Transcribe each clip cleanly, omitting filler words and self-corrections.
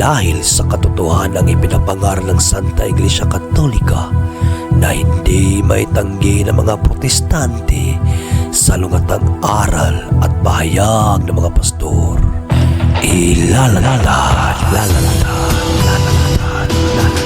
Dahil sa katotohanang ipinapangaral ng Santa Iglesia Katolika na hindi maitanggi ng mga protestante sa lungatang aral at pahayag ng mga pastor. Ilalatad, lalatad, lalatad, lalatad.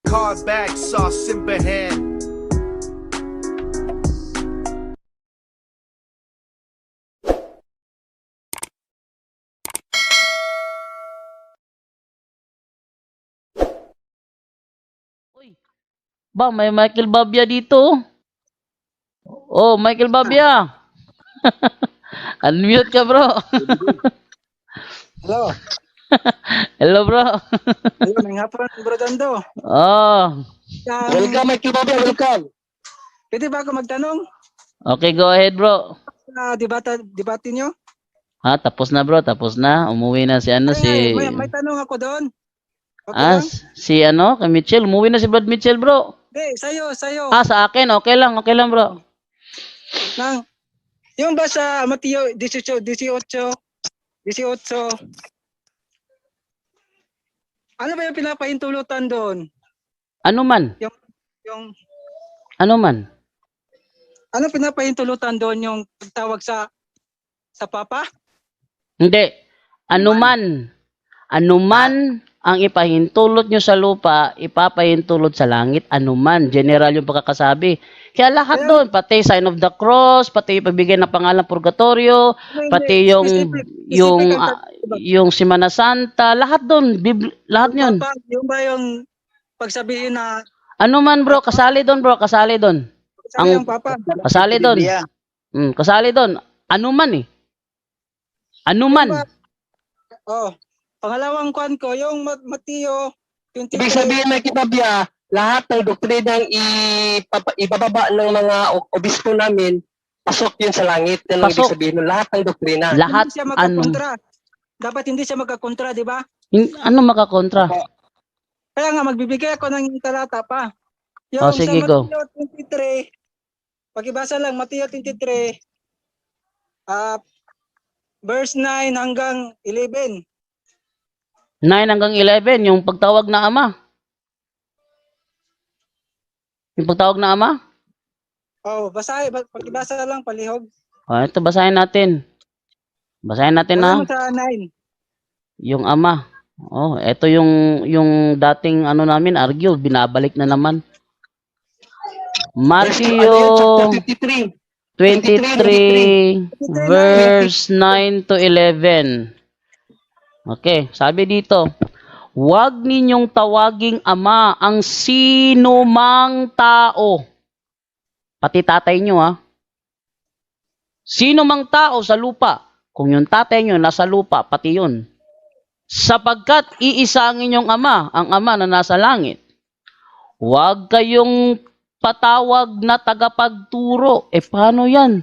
Card back, sauce in hand. Uy, ba, may Michael Babia dito. Oh, Michael Babia. Unmute ka, bro. Hello. Hello, bro. Hello, may hapon, Bro Dando. Oh, Welcome, Michael Bobby. Welcome. Pwede ba ako magtanong okay, go ahead, bro. sa debate nyo? Ha, tapos na, bro. Tapos na. Umuwi na si ano, si... May tanong ako doon. Okay Ah, lang? si ano, kay Mitchell. Umuwi na si Brad Mitchell, bro. Hindi, sa'yo. Ah, sa akin. Okay lang, bro. Nang, yung ba sa Mateo 18, ano ba yung pinapahintulutan doon? Ano man? Yung, Ano man? ano pinapahintulutan doon yung pagtawag sa Papa? Hindi. Ano man ang ipahintulot nyo sa lupa, ipapahintulot sa langit. Ano man. General yung pagkakasabi. Kaya lahat doon, pati sign of the cross, pati pagbigay ng pangalan purgatorio, pati yung yung Semana Santa, lahat doon, lahat yun. Papa, yung ba yung pagsabihin na Ano man, bro, kasali doon, bro, kasali doon. sabi yung Papa? Kasali doon. Kasali doon. Ano man eh. Ano man. Oh, pangalawang kwan ko, yung Mateo 23. Ibig sabihin na kitabya, lahat ng doktrinang ibababa ng mga obispo namin, pasok yun sa langit. Yan ang Pasok. ibig sabihin ng lahat ng doktrina. Lahat, hindi siya ano. magkakontra. Dapat hindi siya magkakontra, di ba? Ano makakontra? Kaya nga, magbibigay ako ng talata pa. Yung Oh, sige, sa go. Mateo 23, pakibasa lang, Mateo 23, verse 9 hanggang 11. 9 hanggang 11, yung pagtawag na ama. Yung pagtawag na ama? Oh, pakibasa lang, palihog. Oh, ito, basahin natin. Basahin natin Wala na. mo sa 9. Yung ama. Oh, ito yung dating ano namin, argue, binabalik na naman. Matthew 23. 23 verse 9 to 11. Okay, sabi dito, huwag ninyong tawaging ama ang sino mang tao. Pati tatay nyo, ha? Sino mang tao sa lupa. Kung yung tatay nyo nasa lupa, pati yun. Sapagkat iisa ang inyong ama, ang ama na nasa langit. Huwag kayong patawag na tagapagturo. Paano yan?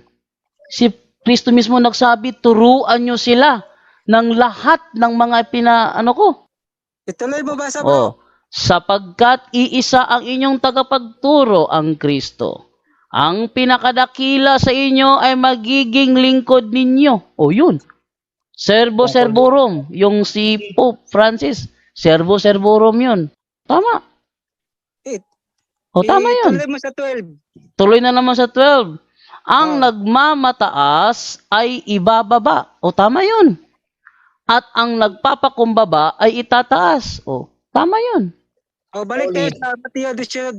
Si Kristo mismo nagsabi, turuan nyo sila ng lahat ng mga Ituloy mo basa, bro. sapagkat iisa ang inyong tagapagturo, ang Kristo. Ang pinakadakila sa inyo ay magiging lingkod ninyo. Yun. Servo servorum, yung si Pope Francis, servo servorum yun. Tama. Tama yun. Ituloy mo sa 12. Tuloy na naman sa 12. Ang nagmamataas ay ibababa. Tama yun. At ang nagpapakumbaba ay itataas. Tama yun. Balik tayo sa Mateo 18.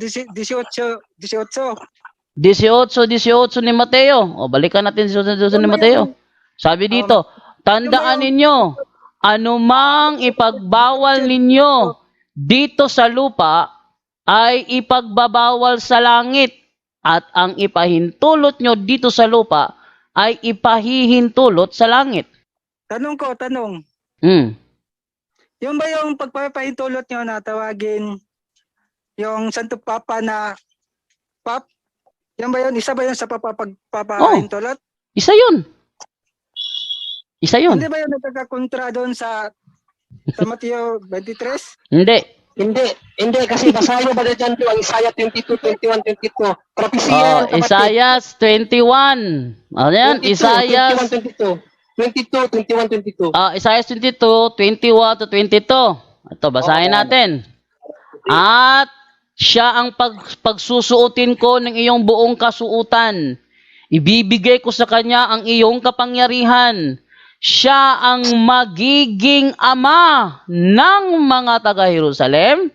18 ni Mateo. Balikan natin 18 ni Mateo. Sabi dito, tandaan ninyo, anumang ipagbawal ninyo dito sa lupa ay ipagbabawal sa langit. At ang ipahintulot nyo dito sa lupa ay ipahihintulot sa langit. Tanong. Yung ba yung pagpapahintulot nyo na tawagin yung Santo Papa na Yan ba yun? Isa ba yun sa papahintulot? Isa yun. Isa yun. Hindi ba yun nagkakakontra doon sa Mateo 23? Hindi. Hindi kasi basahin mo ba dyan ang Isaiah 22, 21, 22. Propesya Oh, yan, kapatid. Isaiah 21. Ano yan? 22, Isaiah 21, 22. Isaiah 22, 21 to 22. Ito, basahin natin. At siya ang pagsusuotin ko ng iyong buong kasuutan. Ibibigay ko sa kanya ang iyong kapangyarihan. Siya ang magiging ama ng mga taga-Jerusalem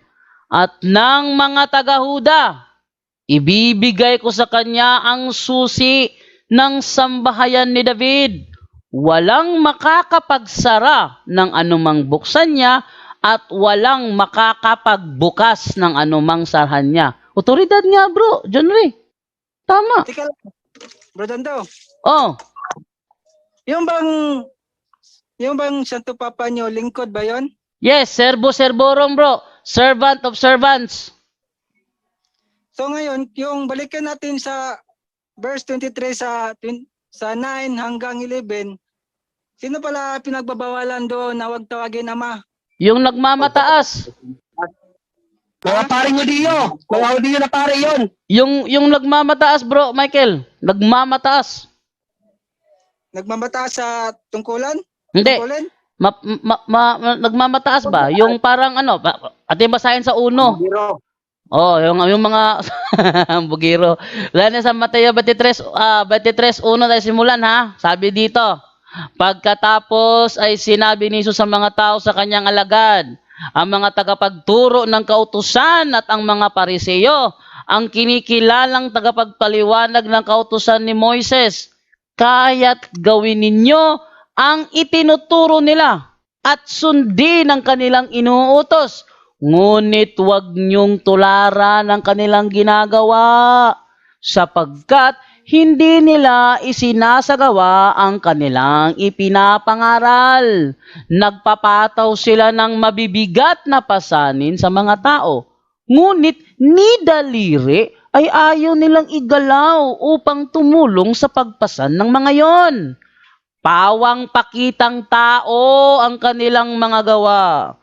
at ng mga taga-Huda. Ibibigay ko sa kanya ang susi ng sambahayan ni David. Walang makakapagsara ng anumang buksan niya at walang makakapagbukas ng anumang sarhan niya. Otoridad nga bro, John Ray. Tama. Tika lang. Bro Dando, Oh, yung bang Santo Papa nyo, lingkod ba yun? yes, servo servorum bro. Servant of servants. So ngayon, yung balikan natin sa verse 23 sa 9 hanggang 11, sino pala pinagbabawalan doon na huwag tawagin ama? Yung nagmamataas. Mga paring Hudiyo. Mga Hudiyo na pare yun. Yung nagmamataas bro, Michael. Nagmamataas. Nagmamataas sa tungkulan? Hindi. Tungkulin? Nagmamataas ba? Yung parang ano, ating basahin sa uno. Oh, yung mga bugiro. Wala na sa Mateo 23, 23:1 tayo simulan ha. Sabi dito, pagkatapos ay sinabi ni Jesus sa mga tao sa kanyang alagad, ang mga tagapagturo ng kautusan at ang mga pariseyo, ang kinikilalang tagapagpaliwanag ng kautusan ni Moises, kaya't gawin ninyo ang itinuturo nila at sundin ang kanilang inuutos. Ngunit huwag niyong tularan ang kanilang ginagawa sapagkat hindi nila isinasagawa ang kanilang ipinapangaral. Nagpapataw sila ng mabibigat na pasanin sa mga tao. Ngunit ni daliri ay ayaw nilang igalaw upang tumulong sa pagpasan ng mga yon. Pawang pakitang tao ang kanilang mga gawa.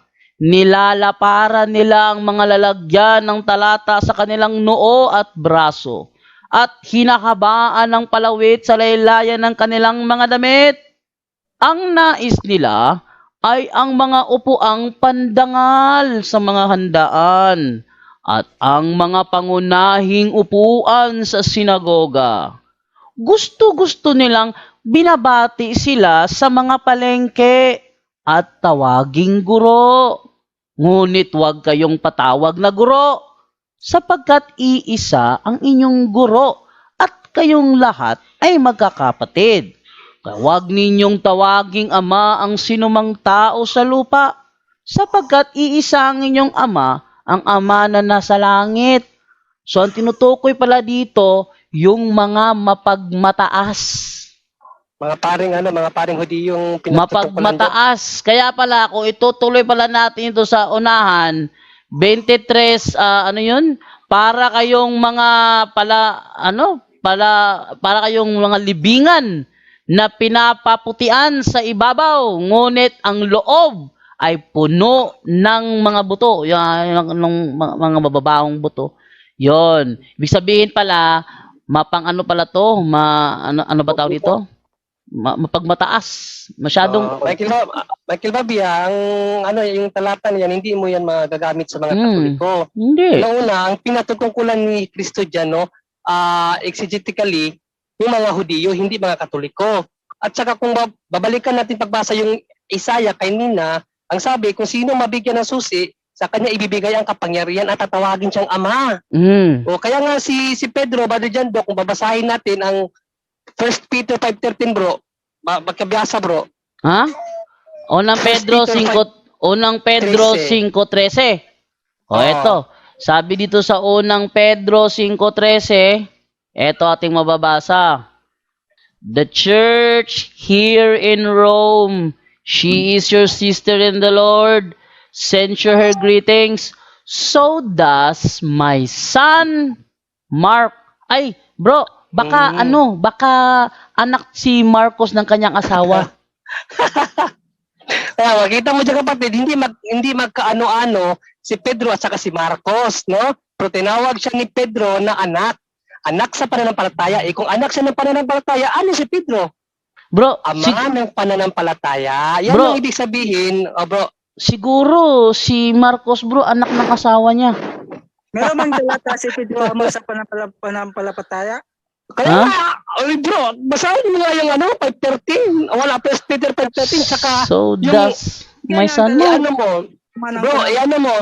Nilalaparan nila ang mga lalagyan ng talata sa kanilang noo at braso at hinahabaan ng palawit sa laylayan ng kanilang mga damit. Ang nais nila ay ang mga upuang pandangal sa mga handaan at ang mga pangunahing upuan sa sinagoga. Gusto-gusto nilang binabati sila sa mga palengke at tawaging guro. Ngunit huwag kayong patawag na guro, sapagkat iisa ang inyong guro at kayong lahat ay magkakapatid. Huwag ninyong tawaging ama ang sinumang tao sa lupa, sapagkat iisa ang inyong ama, ang ama na nasa langit. So ang tinutukoy pala dito, yung mga mapagmataas. Mga paring Hudiyong pinagtutukulan dyan. Mapagmataas. Kaya pala, kung itutuloy pala natin ito sa unahan, 23, ano yun? Para kayong mga para kayong mga libingan na pinapaputian sa ibabaw, ngunit ang loob ay puno ng mga buto, ng mga mababahong buto. Yon. Ibig sabihin pala, ano pala to? Ano ba tawag dito? Mapagmataas. Masyadong Michael Babia, yung talata niyan, hindi mo yan magagamit sa mga Katoliko. Hindi. Una, ang pinatutungkulan ni Kristo dyan, exegetically, yung mga Hudiyo, hindi mga Katoliko. At saka kung babalikan natin pagbasa yung Isaiah kay Nina, ang sabi, kung sino mabigyan ng susi, sa kanya ibibigay ang kapangyarihan at tatawagin siyang ama. O kaya nga si Pedro, Brother Jando, kung babasahin natin ang 1 Peter 5:13 bro, magkabiyasa bro. Ha? Unang Pedro 5:13. Eto. Sabi dito sa unang Pedro 5:13, eto ating mababasa. The church here in Rome, she is your sister in the Lord. Send you her greetings. So does my son Mark. Ay, Bro, baka baka anak si Marcos ng kanyang asawa. Kaya makita mo dyan kapatid, hindi magkaano-ano si Pedro at saka si Marcos, no? Pero tinawag siya ni Pedro na anak. Anak sa pananampalataya. Kung anak siya ng pananampalataya, ano si Pedro? Bro, Ama ng pananampalataya. Yan Bro. ang ibig sabihin, bro. siguro si Marcos, bro, anak ng asawa niya. Meron man talata si Pedro Ama sa panampalataya? Kaya Ha? nga, bro, basahin mo nga yung 5:13. Wala, 1 Peter 5:13. Saka, So yung- does my son mo. ano mo, bro, ano mo.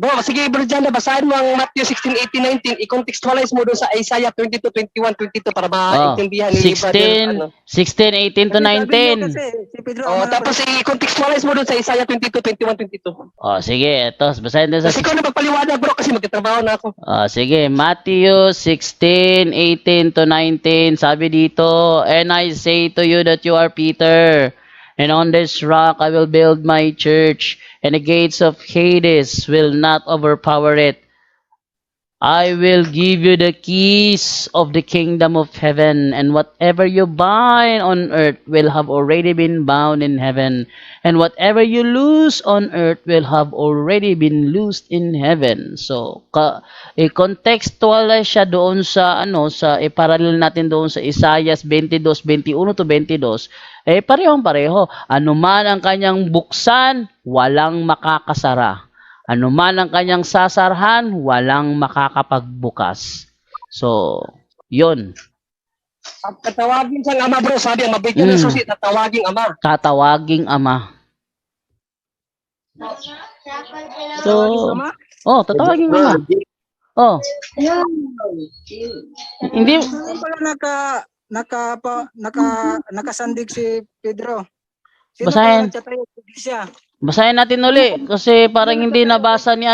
Bro, sige bro Jan, basahin mo ang Matthew 16:18, 19. I-contextualize mo doon sa Isaiah 22, 21, 22 para maintindihan ni brother. 16, 18 to 19. Si Pedro Oh, Ama tapos i-contextualize mo doon sa Isaiah 22, 21, 22. Oh, sige, ito, basahin din sa Kasi ikaw na magpaliwanag bro kasi magtatrabaho na ako. sige, Matthew 16, 18 to 19. Sabi dito, and I say to you that you are Peter, and on this rock I will build my church, and the gates of Hades will not overpower it. I will give you the keys of the kingdom of heaven, and whatever you bind on earth will have already been bound in heaven, and whatever you loose on earth will have already been loosed in heaven. So, i-contextualize siya doon sa sa iparallel natin doon sa Isaiah 22, 21 to 22. Parehong pareho. Ano man ang kanyang buksan, walang makakasara. Ano man ang kanyang sasarhan, walang makakapagbukas. So, yun. At tatawagin siyang ama bro, sabi ang mabigyan ng susi, tatawaging ama. Tatawaging ama. So, tatawaging ama. Oh. Hindi, Saan pala nakasandig si Pedro? Sino Basahin. pala nagtatayo sa iglesia? basahin natin uli kasi parang hindi nabasa ni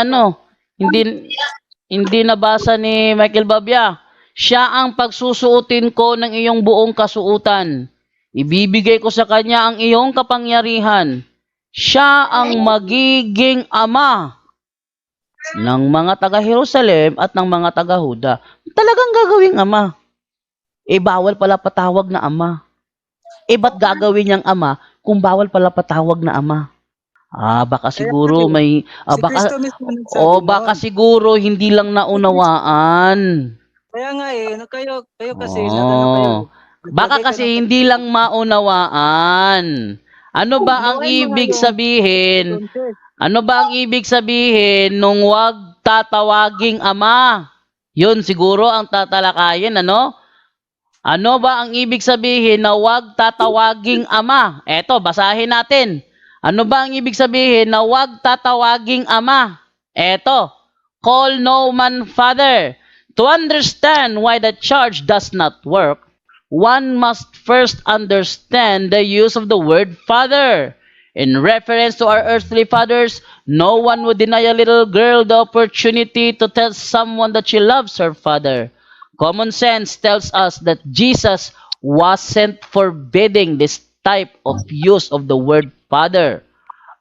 hindi nabasa ni Michael Babia. Siya ang pagsusuotin ko ng iyong buong kasuutan. Ibibigay ko sa kanya ang iyong kapangyarihan. Siya ang magiging ama ng mga taga-Jerusalem at ng mga taga-Huda. Talagang gagawing ama. Bawal pala patawag na ama. Ba't gagawin niyang ama kung bawal pala patawag na ama? Baka siguro may Si Kristo mismo nagsabi baka noon. siguro hindi lang naunawaan. Kaya nga kayo kasi Oh. kayo. Baka kasi hindi lang maunawaan. Ano ba ang ibig sabihin? Ano ba ang ibig sabihin nung wag tatawaging ama? Yun siguro ang tatalakayin, ano? Ano ba ang ibig sabihin na wag tatawaging ama? Eto, basahin natin. Ano ba ang ibig sabihin na wag tatawaging ama? Eto, call no man father. To understand why the charge does not work, one must first understand the use of the word father. In reference to our earthly fathers, no one would deny a little girl the opportunity to tell someone that she loves her father. Common sense tells us that Jesus wasn't forbidding this type of use of the word father.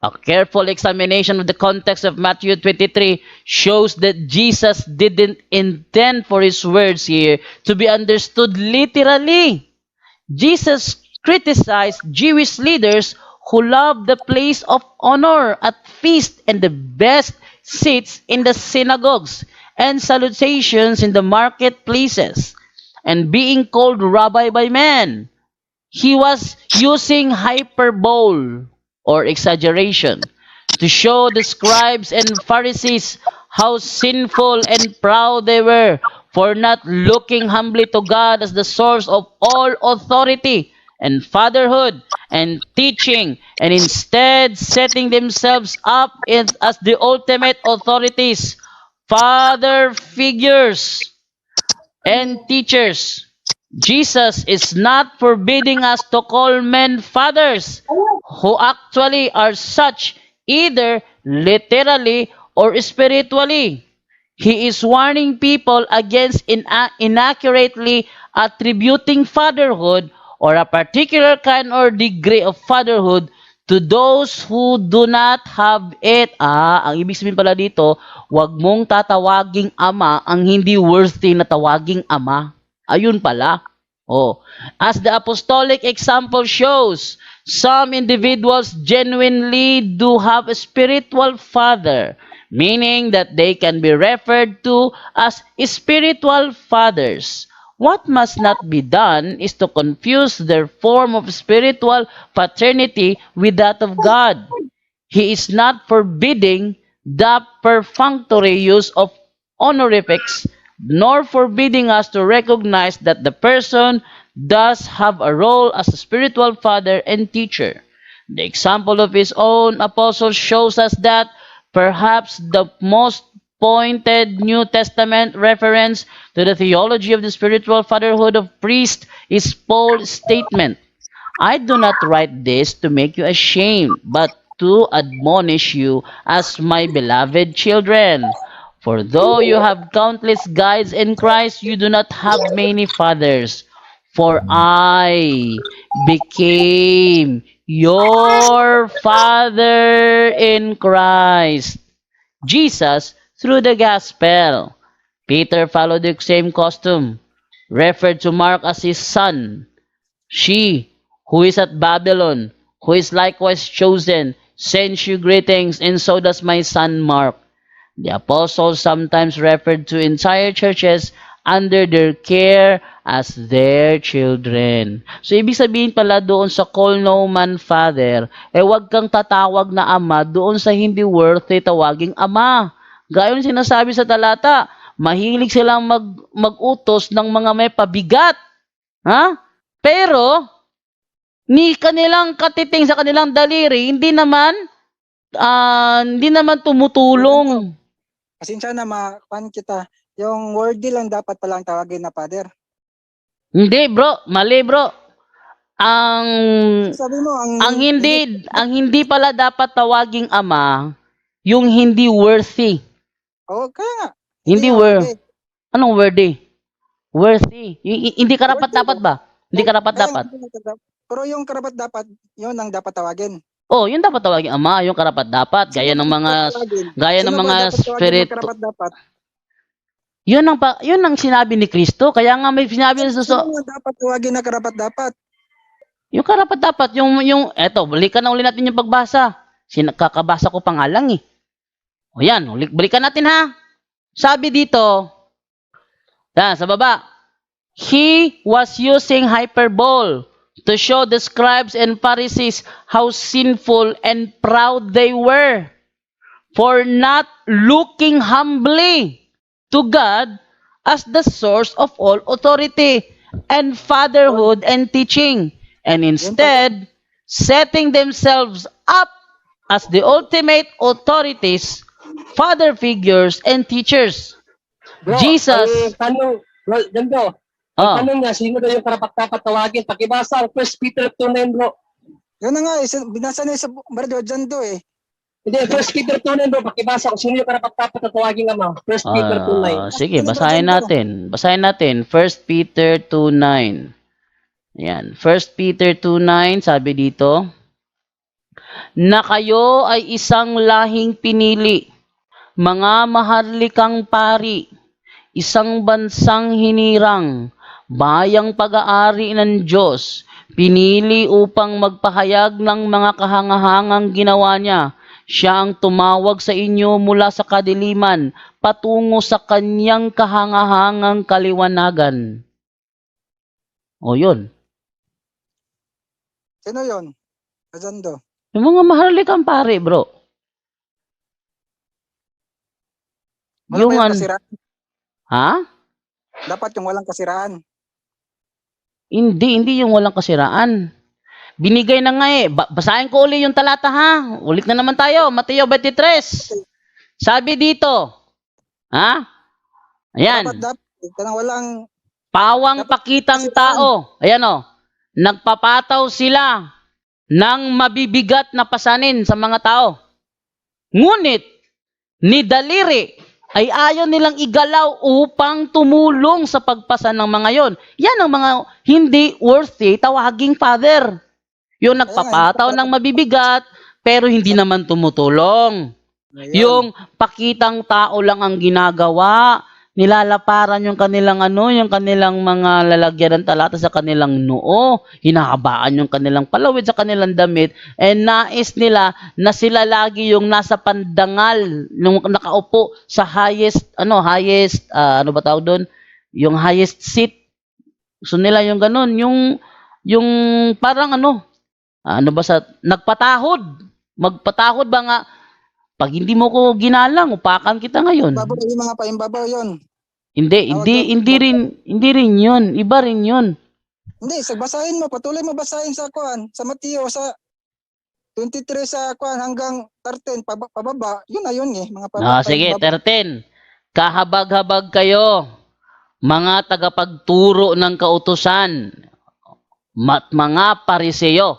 A careful examination of the context of Matthew 23 shows that Jesus didn't intend for his words here to be understood literally. Jesus criticized Jewish leaders who loved the place of honor at feast and the best seats in the synagogues and salutations in the marketplaces and being called rabbi by men. He was using hyperbole or exaggeration to show the scribes and Pharisees how sinful and proud they were for not looking humbly to God as the source of all authority and fatherhood and teaching, and instead setting themselves up as the ultimate authorities, father figures, and teachers. Jesus is not forbidding us to call men fathers who actually are such either literally or spiritually. He is warning people against inaccurately attributing fatherhood or a particular kind or degree of fatherhood to those who do not have it. Ang ibig sabihin pala dito, wag mong tatawaging ama ang hindi worthy na tawaging ama. Ayun pala. Oh, as the apostolic example shows, some individuals genuinely do have a spiritual father, meaning that they can be referred to as spiritual fathers. What must not be done is to confuse their form of spiritual paternity with that of God. He is not forbidding the perfunctory use of honorifics, nor forbidding us to recognize that the person does have a role as a spiritual father and teacher. The example of his own apostle shows us that perhaps the most pointed New Testament reference to the theology of the spiritual fatherhood of priests is Paul's statement, I do not write this to make you ashamed, but to admonish you as my beloved children. For though you have countless guides in Christ, you do not have many fathers. For I became your father in Christ. Jesus through the gospel. Peter followed the same custom, referred to Mark as his son. She, who is at Babylon, who is likewise chosen, sends you greetings, and so does my son Mark. The apostles sometimes referred to entire churches under their care as their children. So, ibig sabihin pala doon sa call no man father, wag kang tatawag na ama doon sa hindi worthy tawaging ama. Gayon sinasabi sa talata, mahilig silang mag-utos ng mga may pabigat. Ha? Pero, ni kanilang katiting sa kanilang daliri, hindi naman tumutulong. Pasensya na makuan kita. Yung worthy lang dapat palang tawagin na father. Hindi, bro. Mali, bro. Ang Sabi mo, ang hindi pala dapat tawaging ama, yung hindi worthy. Oo, kaya nga. Hindi nga worthy. Anong worthy? Worthy. Hindi karapat Worthy dapat ba? Hindi karapat dapat. Pero yung karapat dapat, yun ang dapat tawagin. Oh, yun dapat tawaging ama, yung karapat dapat. Gaya ng mga spirit. Karapat dapat. Yun ang sinabi ni Kristo. Kaya nga may sinabi sa Sino ang dapat tawagin na karapat dapat? yung karapat dapat, eto, balikan na uli natin yung pagbasa. Kakabasa ko pa nga lang eh. O yan, balikan natin ha. Sabi dito, sa baba, he was using hyperbole to show the scribes and Pharisees how sinful and proud they were for not looking humbly to God as the source of all authority and fatherhood and teaching, and instead setting themselves up as the ultimate authorities, father figures, and teachers. Bro, Jesus, ang tanong, tanong niya, sino daw yung karapat-dapat tawagin? Pakibasa ang 1 Peter 2:9, bro. Yun na nga, binasa na sa Bardo dyan do eh. Hindi, 1 Peter 2:9, bro. Pakibasa kung sino yung karapat-dapat na tawagin ama. 1 Peter 2:9. sige, basahin natin. Basahin natin. 1 Peter 2:9. Yan. 1 Peter 2:9, sabi dito, na kayo ay isang lahing pinili, mga maharlikang pari, isang bansang hinirang, bayang pag-aari ng Diyos, pinili upang magpahayag ng mga kahangahangang ginawa niya. Siya ang tumawag sa inyo mula sa kadiliman patungo sa kanyang kahangahangang kaliwanagan. O yun. Sino yun? Dyan do. Yung mga maharlikang pare, bro. Wala ba yung kasiraan? Ha? Dapat yung walang kasiraan. Hindi yung walang kasiraan. Binigay na nga eh. Basahin ko uli yung talata ha. Ulit na naman tayo. Mateo 23. Sabi dito. Ha? Ayan. Dapat walang Pawang pakitang tao. Ayan o. Nagpapataw sila ng mabibigat na pasanin sa mga tao. Ngunit, ni daliri ay ayaw nilang igalaw upang tumulong sa pagpasan ng mga yon. Yan ang mga hindi worthy tawaging father. Yung nagpapataw ng mabibigat, pero hindi naman tumutulong. Yung pakitang tao lang ang ginagawa, nilalaparan yung kanilang yung kanilang mga lalagyan ng talata sa kanilang noo, hinahabaan yung kanilang palawid sa kanilang damit, and nais nila na sila lagi yung nasa pandangal, nung nakaupo sa highest, ano ba tawag doon? Yung highest seat. Gusto nila yung ganun, yung parang ano ba magpatahod ba nga, pag hindi mo ko ginalang, upakan kita ngayon. Babaw, yung mga paimbabaw yun. Hindi rin yun. Iba rin yun. Hindi, basahin mo, patuloy mo basahin sa kuan, sa Mateo, sa 23 sa kuan hanggang 13, pababa, yun na yun eh. Mga Sige, paimbaba. 13. Kahabag-habag kayo, mga tagapagturo ng kautusan, mga pariseyo.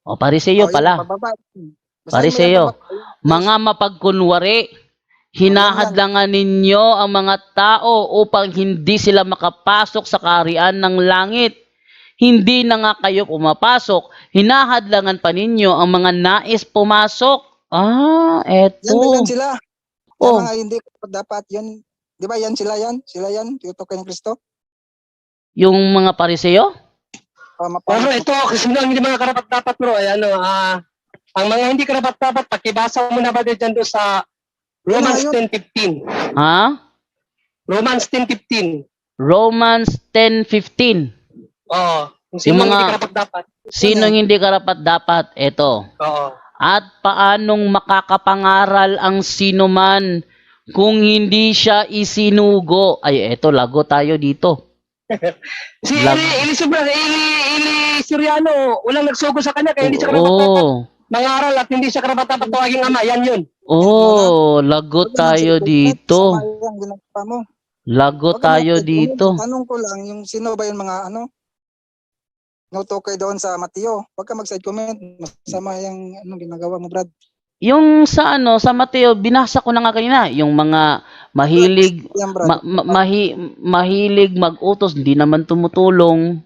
O, pariseyo Oh, yun, pala. pababa. Basahin mo Pariseyo. yan, pababa. Mga mapagkunwari, hinahadlangan ninyo ang mga tao upang hindi sila makapasok sa kaharian ng langit. Hindi na nga kayo pumapasok, hinahadlangan pa ninyo ang mga nais pumasok. Yan sila. Oh. Yung mga hindi dapat yun. Di ba yan sila yan? Sila yan, tutukoy ng Kristo. Yung mga pariseyo? Bro, ito, kasi ang hindi mga karapat-dapat bro, ay ang mga hindi karapat-dapat, pakibasa mo na ba dyan doon sa Romans 10:15. Ha? Romans 10:15. Romans 10:15. Oo. Yung Yung hindi mga- karapat-dapat. Sinong hindi karapat-dapat? Ito. Oo. At paanong makakapangaral ang sino man kung hindi siya isinugo? Ay, eto, lago tayo dito. Si Lag- Eli Soriano, walang nagsugo sa kanya, kaya hindi siya karapat-dapat Oo. mangaral at hindi siya karapat-dapat tawaging ama. Yan yun. Oo, lago tayo dito. Sama yung ginagawa mo. Lago Wag ka tayo natin. dito. Tanong ko lang, yung sino ba yung mga nutukay doon sa Mateo? Huwag ka mag-side comment. Masama yung ginagawa mo, Brad. Yung sa Mateo, binasa ko na nga kanina, yung mga mahilig Yan, Brad. mahilig mag-utos, hindi naman tumutulong.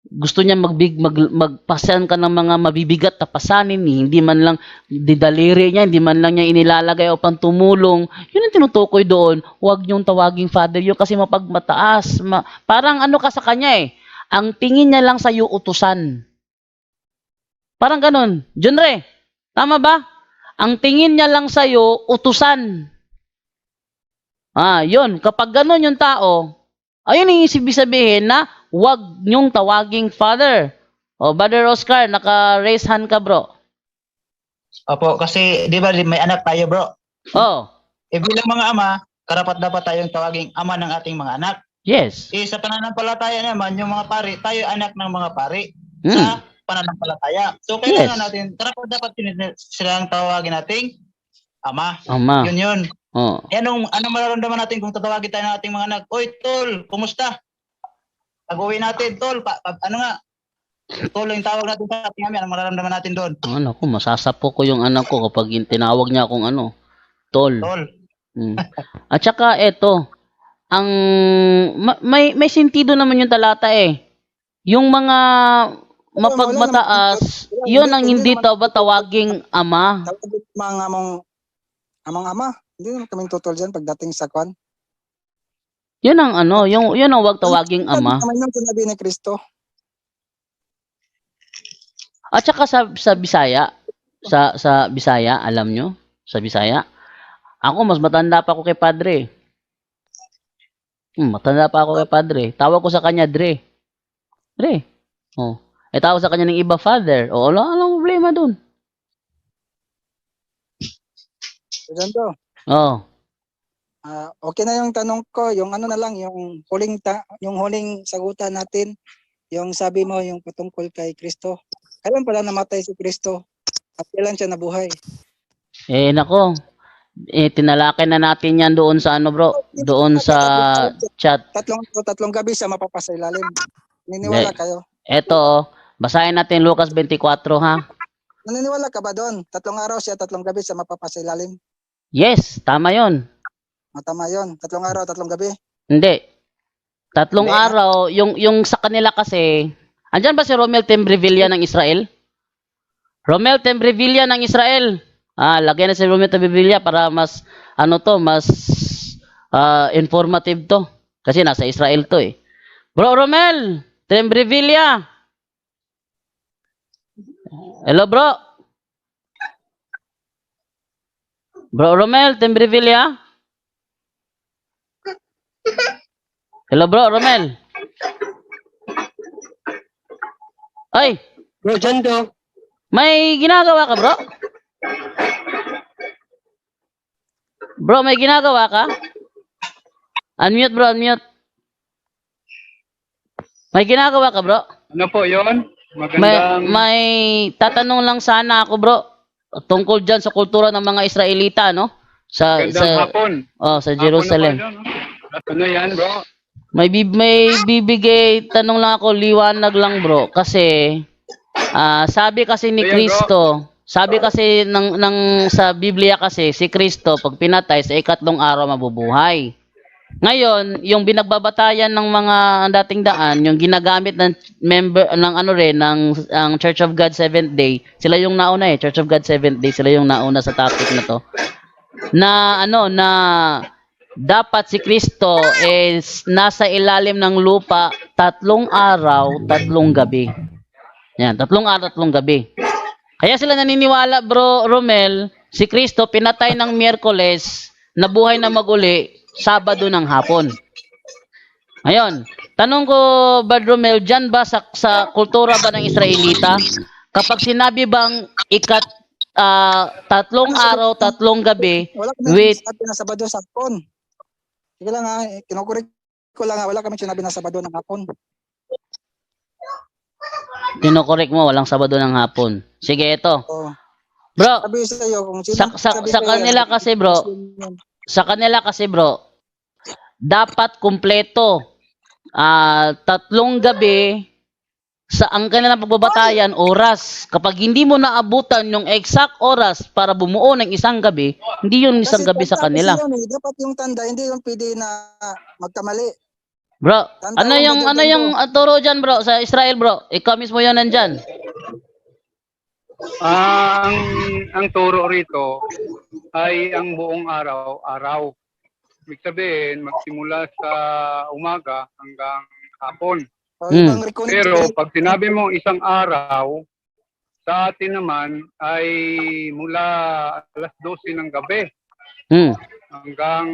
Gusto niya magpasan ka ng mga mabibigat na pasanin, hindi man lang didaliri niya, hindi man lang niya inilalagay upang tumulong. Yun ang tinutukoy doon. Huwag niyong tawaging father yun kasi mapagmataas. Parang ka sa kanya eh. Ang tingin niya lang sa iyo utusan. Parang ganun. Junre, tama ba? Ang tingin niya lang sa iyo utusan. Yun. Kapag ganun yung tao, ayun ang ibig sabihin na huwag niyong tawaging father. Brother Oscar, naka-raise hand ka, bro. Opo, kasi di ba may anak tayo, bro? Bilang Mga ama, karapat-dapat tayong tawaging ama ng ating mga anak. yes. Sa pananampalataya naman, yung mga pari, tayo anak ng mga pari Mm. sa pananampalataya. So, kailangan Yes. natin, karapat-dapat silang tawagin nating ama. Ama. Yun. Oh. Anong mararamdaman natin kung tatawagin tayo ng ating mga anak? Oy, tol, kumusta? Pag-uwi natin, tol, tol yung tawag natin sa ating ama, anong mararamdaman natin doon? Ko, masasapo ko yung anak ko kapag tinawag niya akong tol. Tol. At saka eto, may sentido naman yung talata eh. Yung mga mapagmataas, yun ang hindi tawaging ama. Tawagin mga amang ama. Hindi naman kami tutol dyan pagdating sa kwan. Yun ang yun ang wag tawaging ama. Naman yung sinabi ni Kristo. At saka sa Bisaya, sa Bisaya, alam nyo? Sa Bisaya, ako mas matanda pa ako kay Padre. Matanda pa ako kay Padre. Tawag ko sa kanya, Dre. Dre. Tawag sa kanya ng iba, Father. Walang problema dun. Ganito. Okay na yung tanong ko, yung na lang, yung huling sagutan natin, yung sabi mo, yung patungkol kay Kristo. Kailan pala namatay si Kristo? At kailan siya nabuhay? Nako. Tinalakay na natin yan doon sa bro? Doon sa chat. Tatlong gabi siya mapapasailalim. Naniniwala kayo? Eto, basahin natin Lucas 24, ha? Naniniwala ka ba doon? 3 araw siya, 3 gabi siya mapapasailalim. Yes, tama yon. Tama yun. 3 araw, 3 gabi. Hindi. 3 araw, yung sa kanila kasi, andyan ba si Romel Tembrevilla ng Israel? Romel Tembrevilla ng Israel. Lagyan na si Romel Tembrevilla para mas, informative to. Kasi nasa Israel to eh. Bro Romel, Tembrevilla. Hello bro. Bro Romel, Tembrevilla. Hello bro Romel. Ay, Bro Jando, may ginagawa ka bro? Bro, may ginagawa ka? Unmute bro, unmute. May ginagawa ka bro? Ano po yon? May, Magandang may tatanong lang sana ako bro tungkol dyan sa kultura ng mga Israelita, no? magandang hapon. Sa Hapon Jerusalem. na po yun, no? Ano yan, bro? May bibigay tanong lang ako, liwanag lang bro, kasi sabi kasi ni Ayan, bro. Kristo, sabi kasi ng sa Biblia kasi si Kristo pag pinatay sa ikatlong araw mabubuhay. Ngayon, yung binagbabatayan ng mga dating daan, yung ginagamit ng member ng ang Church of God Seventh Day, sila yung nauna eh, Church of God Seventh Day, sila yung nauna sa topic na to. Na dapat si Kristo is nasa ilalim ng lupa 3 araw, 3 gabi. Yan, 3 araw, 3 gabi. Kaya sila naniniwala, bro Romel, si Kristo pinatay ng Miyerkules, nabuhay na maguli, Sabado ng hapon. Ngayon, tanong ko, Brad Romel, dyan ba sa kultura ba ng Israelita, kapag sinabi bang 3 araw, 3 gabi, Wala kami with sinabi na Sabado sa hapon. Sige lang ha, kinukurik ko lang ha, wala kami sinabi na Sabado ng hapon. tinokorek mo, walang Sabado ng hapon. Sige, ito. Oh. Bro, Sabi sa iyo kung sino sa kanila kasi bro, sa kanila kasi bro, dapat kumpleto. 3 gabi sa ang kanilang pagbabatayan oras. Kapag hindi mo naabutan yung exact oras para bumuo ng isang gabi, hindi yun isang gabi sa kanila. Dapat yung tanda, hindi yung pwede na magkamali. Bro, Tanda ano yung yung turo diyan bro sa Israel bro? Ikaw mismo 'yon nandiyan. Ang turo rito ay ang buong araw. Ibig sabihin, magsimula sa umaga hanggang hapon. Pero pag sinabi mo isang araw, sa atin naman ay mula alas 12 ng gabi hanggang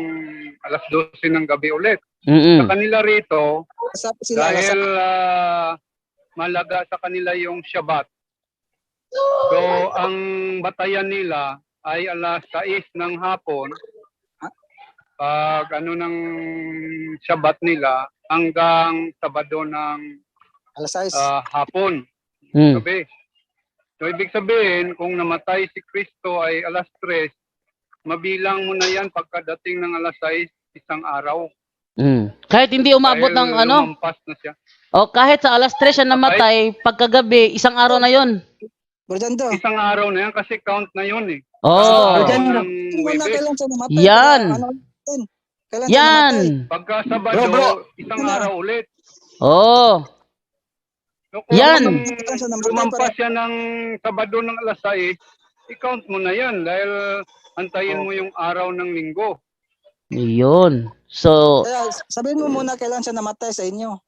alas 12 ng gabi ulit. Sa kanila rito, dahil malaga sa kanila yung Shabbat. So, ang batayan nila ay alas 6 ng hapon. Pag ng Shabbat nila hanggang Sabado ng alas 6. hapon, gabi. So, ibig sabihin, kung namatay si Kristo ay alas 3, mabilang mo na yan pagkadating ng alas 6, isang araw. Kahit hindi umabot ng lumampas na siya. o kahit sa alas 3 siya namatay, pagkagabi, isang araw na yon. Bordando. Isang araw na yan kasi count na yun eh. Oh. Kailan siya namatay? Yan. Kailan siya Yan. namatay? Pagka Sabado, isang araw ulit. Oh. So, kung Yan. lumampas siya ng Sabado ng alas 6, i-count mo na yan dahil antayin mo yung araw ng linggo. Yun. So, Kaya sabihin mo muna kailan siya namatay sa inyo.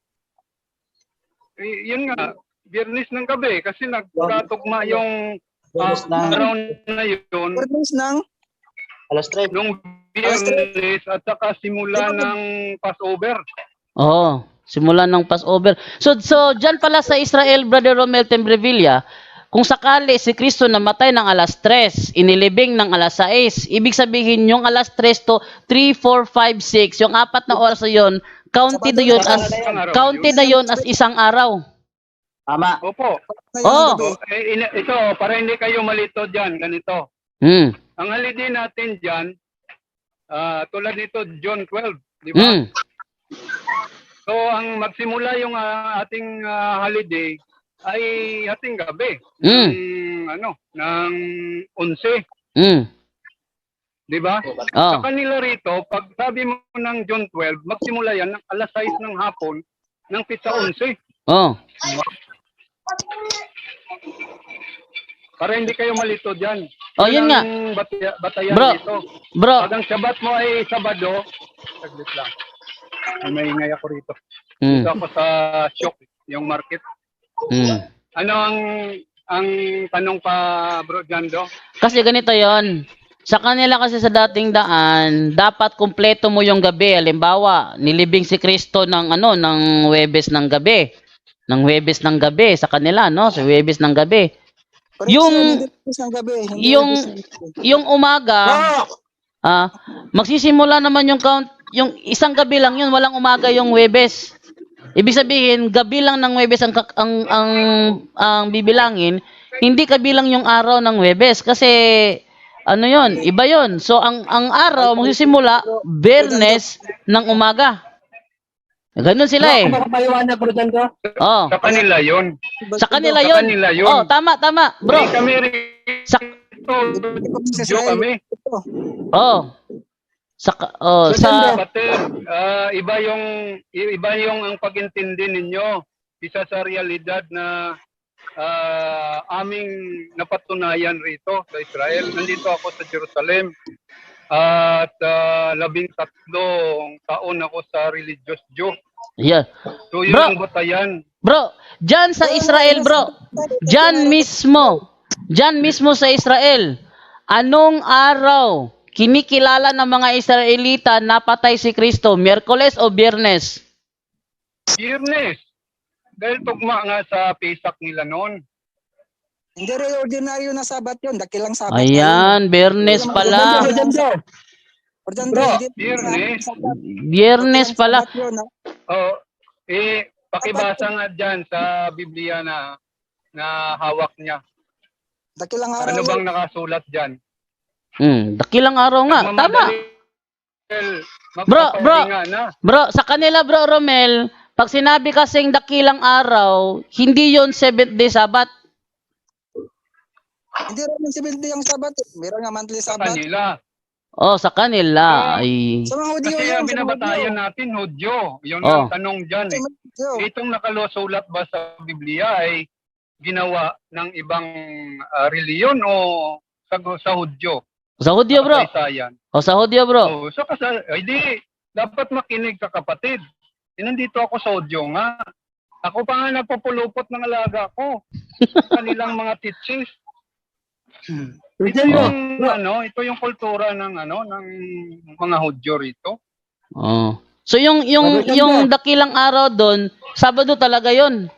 Yun nga, Biyernes ng gabi kasi nagkatugma yung araw na yun Biyernes ng Alas 3. nung Biyernes at saka simula ng Passover. oh, simulan ng Passover. So diyan pala sa Israel, Brother Romel Tembrevilla, kung sakali si Kristo namatay ng alas 3, inilibing ng alas 6, ibig sabihin yung alas 3 to 3, 4, 5, 6, yung 4 na oras na yun, counted na yun as isang araw. Tama. Opo. Oh. Ito, para hindi kayo malito dyan, ganito. Ang holiday natin dyan, tulad nito, John 12, di ba? So, ang magsimula yung ating holiday ay ating gabi. Ng 11. Di ba? Oh. Sa kanila rito, pag sabi mo ng John 12, magsimula yan ng alas 6 ng hapon ng pizza 11. Oh. Para hindi kayo malito dyan. Oh, yun nga. ang batayan Bro. dito. Bro. Pag ang sabat mo ay Sabado, saglit lang. May maingay ako rito. Mm. Dito ako sa shop, yung market. Mm. Ano ang tanong pa, Bro Jando? Kasi ganito yon. Sa kanila kasi sa dating daan, dapat kumpleto mo yung gabi. Halimbawa, nilibing si Kristo ng ng Huwebes ng gabi. Ng Huwebes ng gabi sa kanila, no? Sa Huwebes ng gabi. Correct Yung- sir, hindi Huwebes ng gabi. Hindi yung- Huwebes ng gabi. Yung umaga, magsisimula naman yung count, yung isang gabi lang yun, walang umaga yung Huwebes. Ibig sabihin, gabi lang ng Huwebes ang bibilangin, hindi kabilang yung araw ng Huwebes kasi ano yon, iba yon. So ang araw magsisimula Biyernes ng umaga. Ganun sila eh. Bro, makapaliwanag, Bro Jando. Oh, Sa kanila yun. sa kanila Sa yon. kanila yun. Oh, tama, bro. Hindi kami Sa rito. Diyo kami. oh. Sa Kapatid, iba yung ang pag-intindi ninyo. Isa sa realidad na aming napatunayan rito sa Israel. Nandito ako sa Jerusalem. At 13 taon ako sa religious Jew. yeah. So yun Bro. ang batayan. Bro, diyan sa Israel, bro. Diyan mismo sa Israel. Anong araw kinikilala ng mga Israelita na patay si Kristo? Miyerkules o Biyernes? Biyernes. Dahil tugma nga sa Pesach nila noon. Hindi rin ordinaryo na sabat yun. Dakilang sabat. Ayan, Biyernes pala. Bro Jando. Bro, Biyernes. Biyernes pala. Oh, pakibasa nga dyan sa Biblia na hawak niya. Dakilang araw Ano yun. bang nakasulat dyan? Dakilang araw nga. Tama. Bro, Magpapahinga na. Bro, sa kanila, bro Romel, pag sinabi kasing dakilang araw, hindi yon seventh day Sabbath. Hindi rin 70 yung sabat. Meron nga monthly Sa sabat. kanila. Oh, sa kanila. Ah. Ay. Sa mga Hudyo Kasi yun. ang Sa mga binabatayan Hudyo. natin, Hudyo. Yun Oh. ang tanong dyan. Sa mga Hudyo. Itong nakasulat ba sa Biblia ay ginawa ng ibang reliyon o sa Hudyo? Sa Hudyo, bro. Kasaysayan. O sa Hudyo, bro. Oh, so ay di, dapat makinig ka kapatid. Nandito ako sa Hudyo nga. Ako pa nga nagpupulupot ng alaga ko. Kanilang mga teachings. Bro Ito Jando. yung ito yung kultura ng ng mga Hudyo rito. Oh. So yung Maganda. yung dakilang araw doon, Sabado talaga 'yon.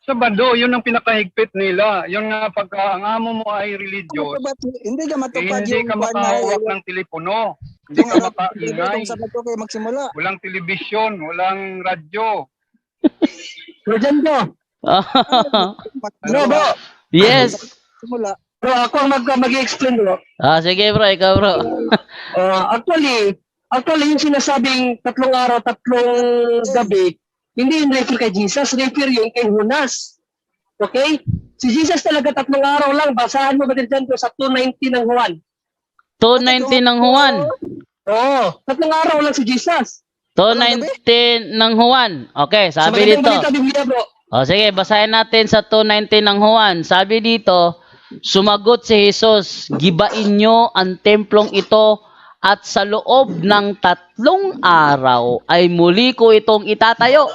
Sabado, yun ang pinakahigpit nila. Yung nga pagka ang amo mo ay religious, Hindi ka matupad hindi ka makahawak ng telepono, hindi ka makaingay, Itong sabat ko kayo magsimula. walang telebisyon, walang radyo. Bro Jando. Bro, bro. Yes. Simula. Bro, ako ang mag-explain, bro. Sige bro, ikaw bro. Actually, yung sinasabing 3 araw, 3 gabi, hindi yung refer kay Jesus, refer yung kay Jonas. Okay? Si Jesus talaga 3 araw lang. Basahan mo ba din dyan sa 2:19 ng Juan? 2:19 ng Juan. Oo, 3 araw lang si Jesus. 2:19 ng Juan. Okay, sabi magandang dito. balita, Biblia, bro. O sige, basahin natin sa 2:19 ng Juan. Sabi dito, sumagot si Jesus, gibain nyo ang templong ito at sa loob ng 3 araw ay muli ko itong itatayo.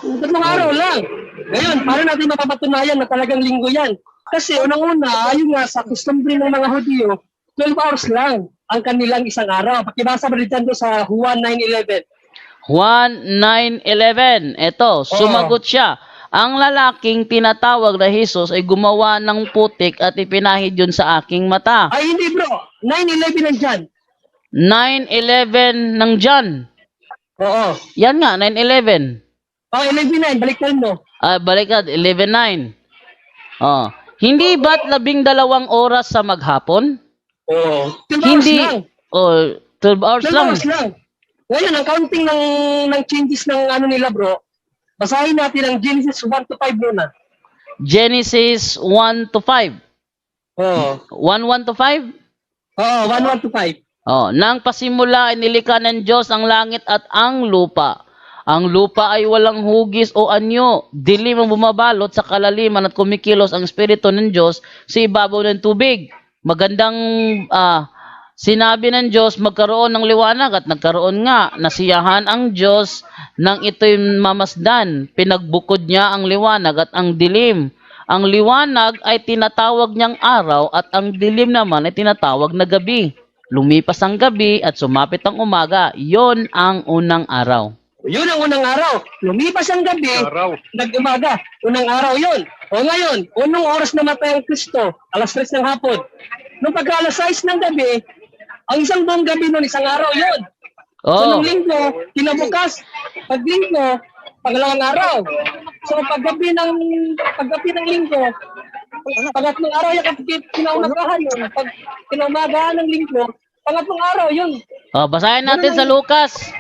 3 araw lang. Ngayon, paano natin mapapatunayan na talagang linggo yan? Kasi unang-una, yung nga sa customary ng mga Hudyo, 12 hours lang ang kanilang isang araw. Pakibasa ba dito sa Juan 9:11? Juan 9:11. Ito, sumagot siya. Ang lalaking tinatawag na Jesus ay gumawa ng putik at ipinahid yun sa aking mata. Ay, hindi bro. 9:11 nandyan. 9:11 ng John. Oo. Yan nga, 9:11. 11:9, baliktad mo. Baliktad, 11:9. Hindi ba't 12 oras sa maghapon? Oo. 12 Hindi. hours lang. 12 hours 12 lang. hours lang. Ngayon, ang counting ng changes ng ano nila bro, basahin natin ang Genesis 1 to 5 muna. Genesis 1 to 5. Oo. 1 to 5? Oo, 1 to 5. Nang pasimula ay nilikha ng Diyos ang langit at ang lupa. Ang lupa ay walang hugis o anyo. Dilim ang bumabalot sa kalaliman at kumikilos ang Espiritu ng Diyos sa ibabaw ng tubig. magandang sinabi ng Diyos magkaroon ng liwanag at nagkaroon nga. Nasiyahan ang Diyos nang ito'y mamasdan. Pinagbukod niya ang liwanag at ang dilim. Ang liwanag ay tinatawag niyang araw at ang dilim naman ay tinatawag na gabi. Lumipas ang gabi at sumapit ang umaga. Yon ang unang araw. Yun ang unang araw. Lumipas ang gabi, Araw. nag-umaga. Unang araw yun. O ngayon, unang oras na matay ang Kristo, alas 3 ng hapon. Nung pagka alas 6 ng gabi, ang isang buong gabi nun, isang araw yun. So Oh, nung linggo, kinabukas, pag linggo, pangalawang araw. So paggabi ng linggo, pangatlong araw yung kinaumagahan yun. Pag kinaumagahan ng linggo, pangatlong araw yun. basahin natin sa Lucas.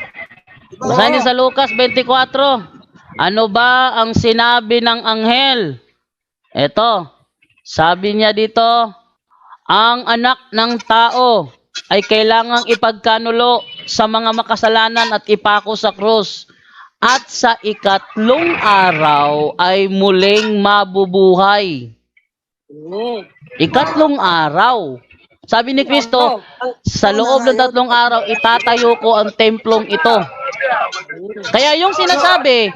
Basahin niyo sa Lucas 24. Ano ba ang sinabi ng anghel? Eto, sabi niya dito, ang anak ng tao ay kailangang ipagkanulo sa mga makasalanan at ipako sa krus. At sa ikatlong araw ay muling mabubuhay. Ikatlong araw. Sabi ni Kristo, sa loob ng 3 araw, itatayo ko ang templong ito. Kaya yung sinasabi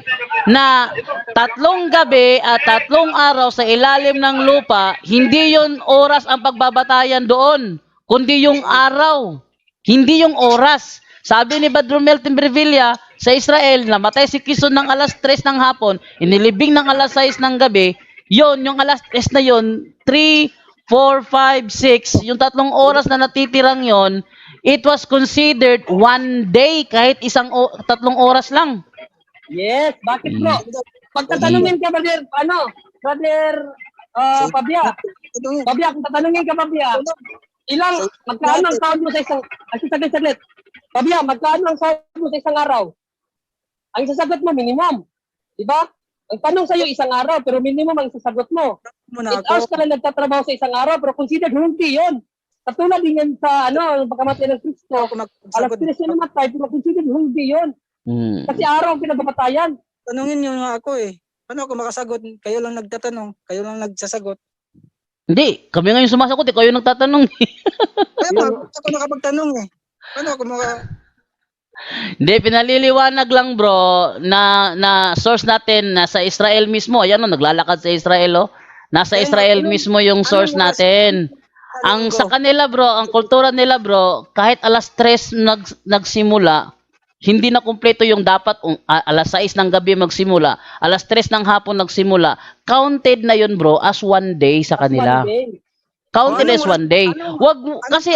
na 3 gabi at 3 araw sa ilalim ng lupa, hindi yon oras ang pagbabatayan doon, kundi yung araw, hindi yung oras. Sabi ni Brother Melton Brevilla, sa Israel, namatay si Kristo ng alas 3 ng hapon, inilibing ng alas 6 ng gabi, yung alas 3 na yon, 3, 4, 5, 6, yung 3 oras na natitirang yon, it was considered 1 day kahit 3 oras lang. Yes, bakit bro? Pagtatanungin ka, brother, Pabia, kung tatanungin ka, Pabia, magkano ang sahod mo sa isang, saglit. Pabia, magkano ang sahod mo sa isang araw? Ang sasagot mo, minimum. Diba? Ang tanong sa'yo, isang araw, pero minimum ang sasagot mo. 8 hours ka lang nagtatrabaho sa isang araw, pero considered hindi yun. Katulad din yan sa, yung pagkamatay ng Kristo, alas 3 siya namatay, pero considered hindi yun. Kasi araw ang pinagpapatayan. Tanungin niyo nga ako eh. Paano ako makasagot? Kayo lang nagtatanong, kayo lang nagsasagot. Hindi, kami nga yung sumasagot, ikaw yung nagtatanong. Kaya ako nakapagtanong eh. Paano ako Hindi, pinaliliwanag lang bro, na source natin nasa Israel mismo. Ayan o, naglalakad sa Israel o. Nasa Israel mismo yung source natin. Ang sa kanila bro, ang kultura nila bro, kahit alas 3 nagsimula, hindi na kumpleto yung dapat alas 6 ng gabi magsimula, alas 3 ng hapon nagsimula, counted na yun bro as 1 day sa kanila. Counted as 1 day. Wag kasi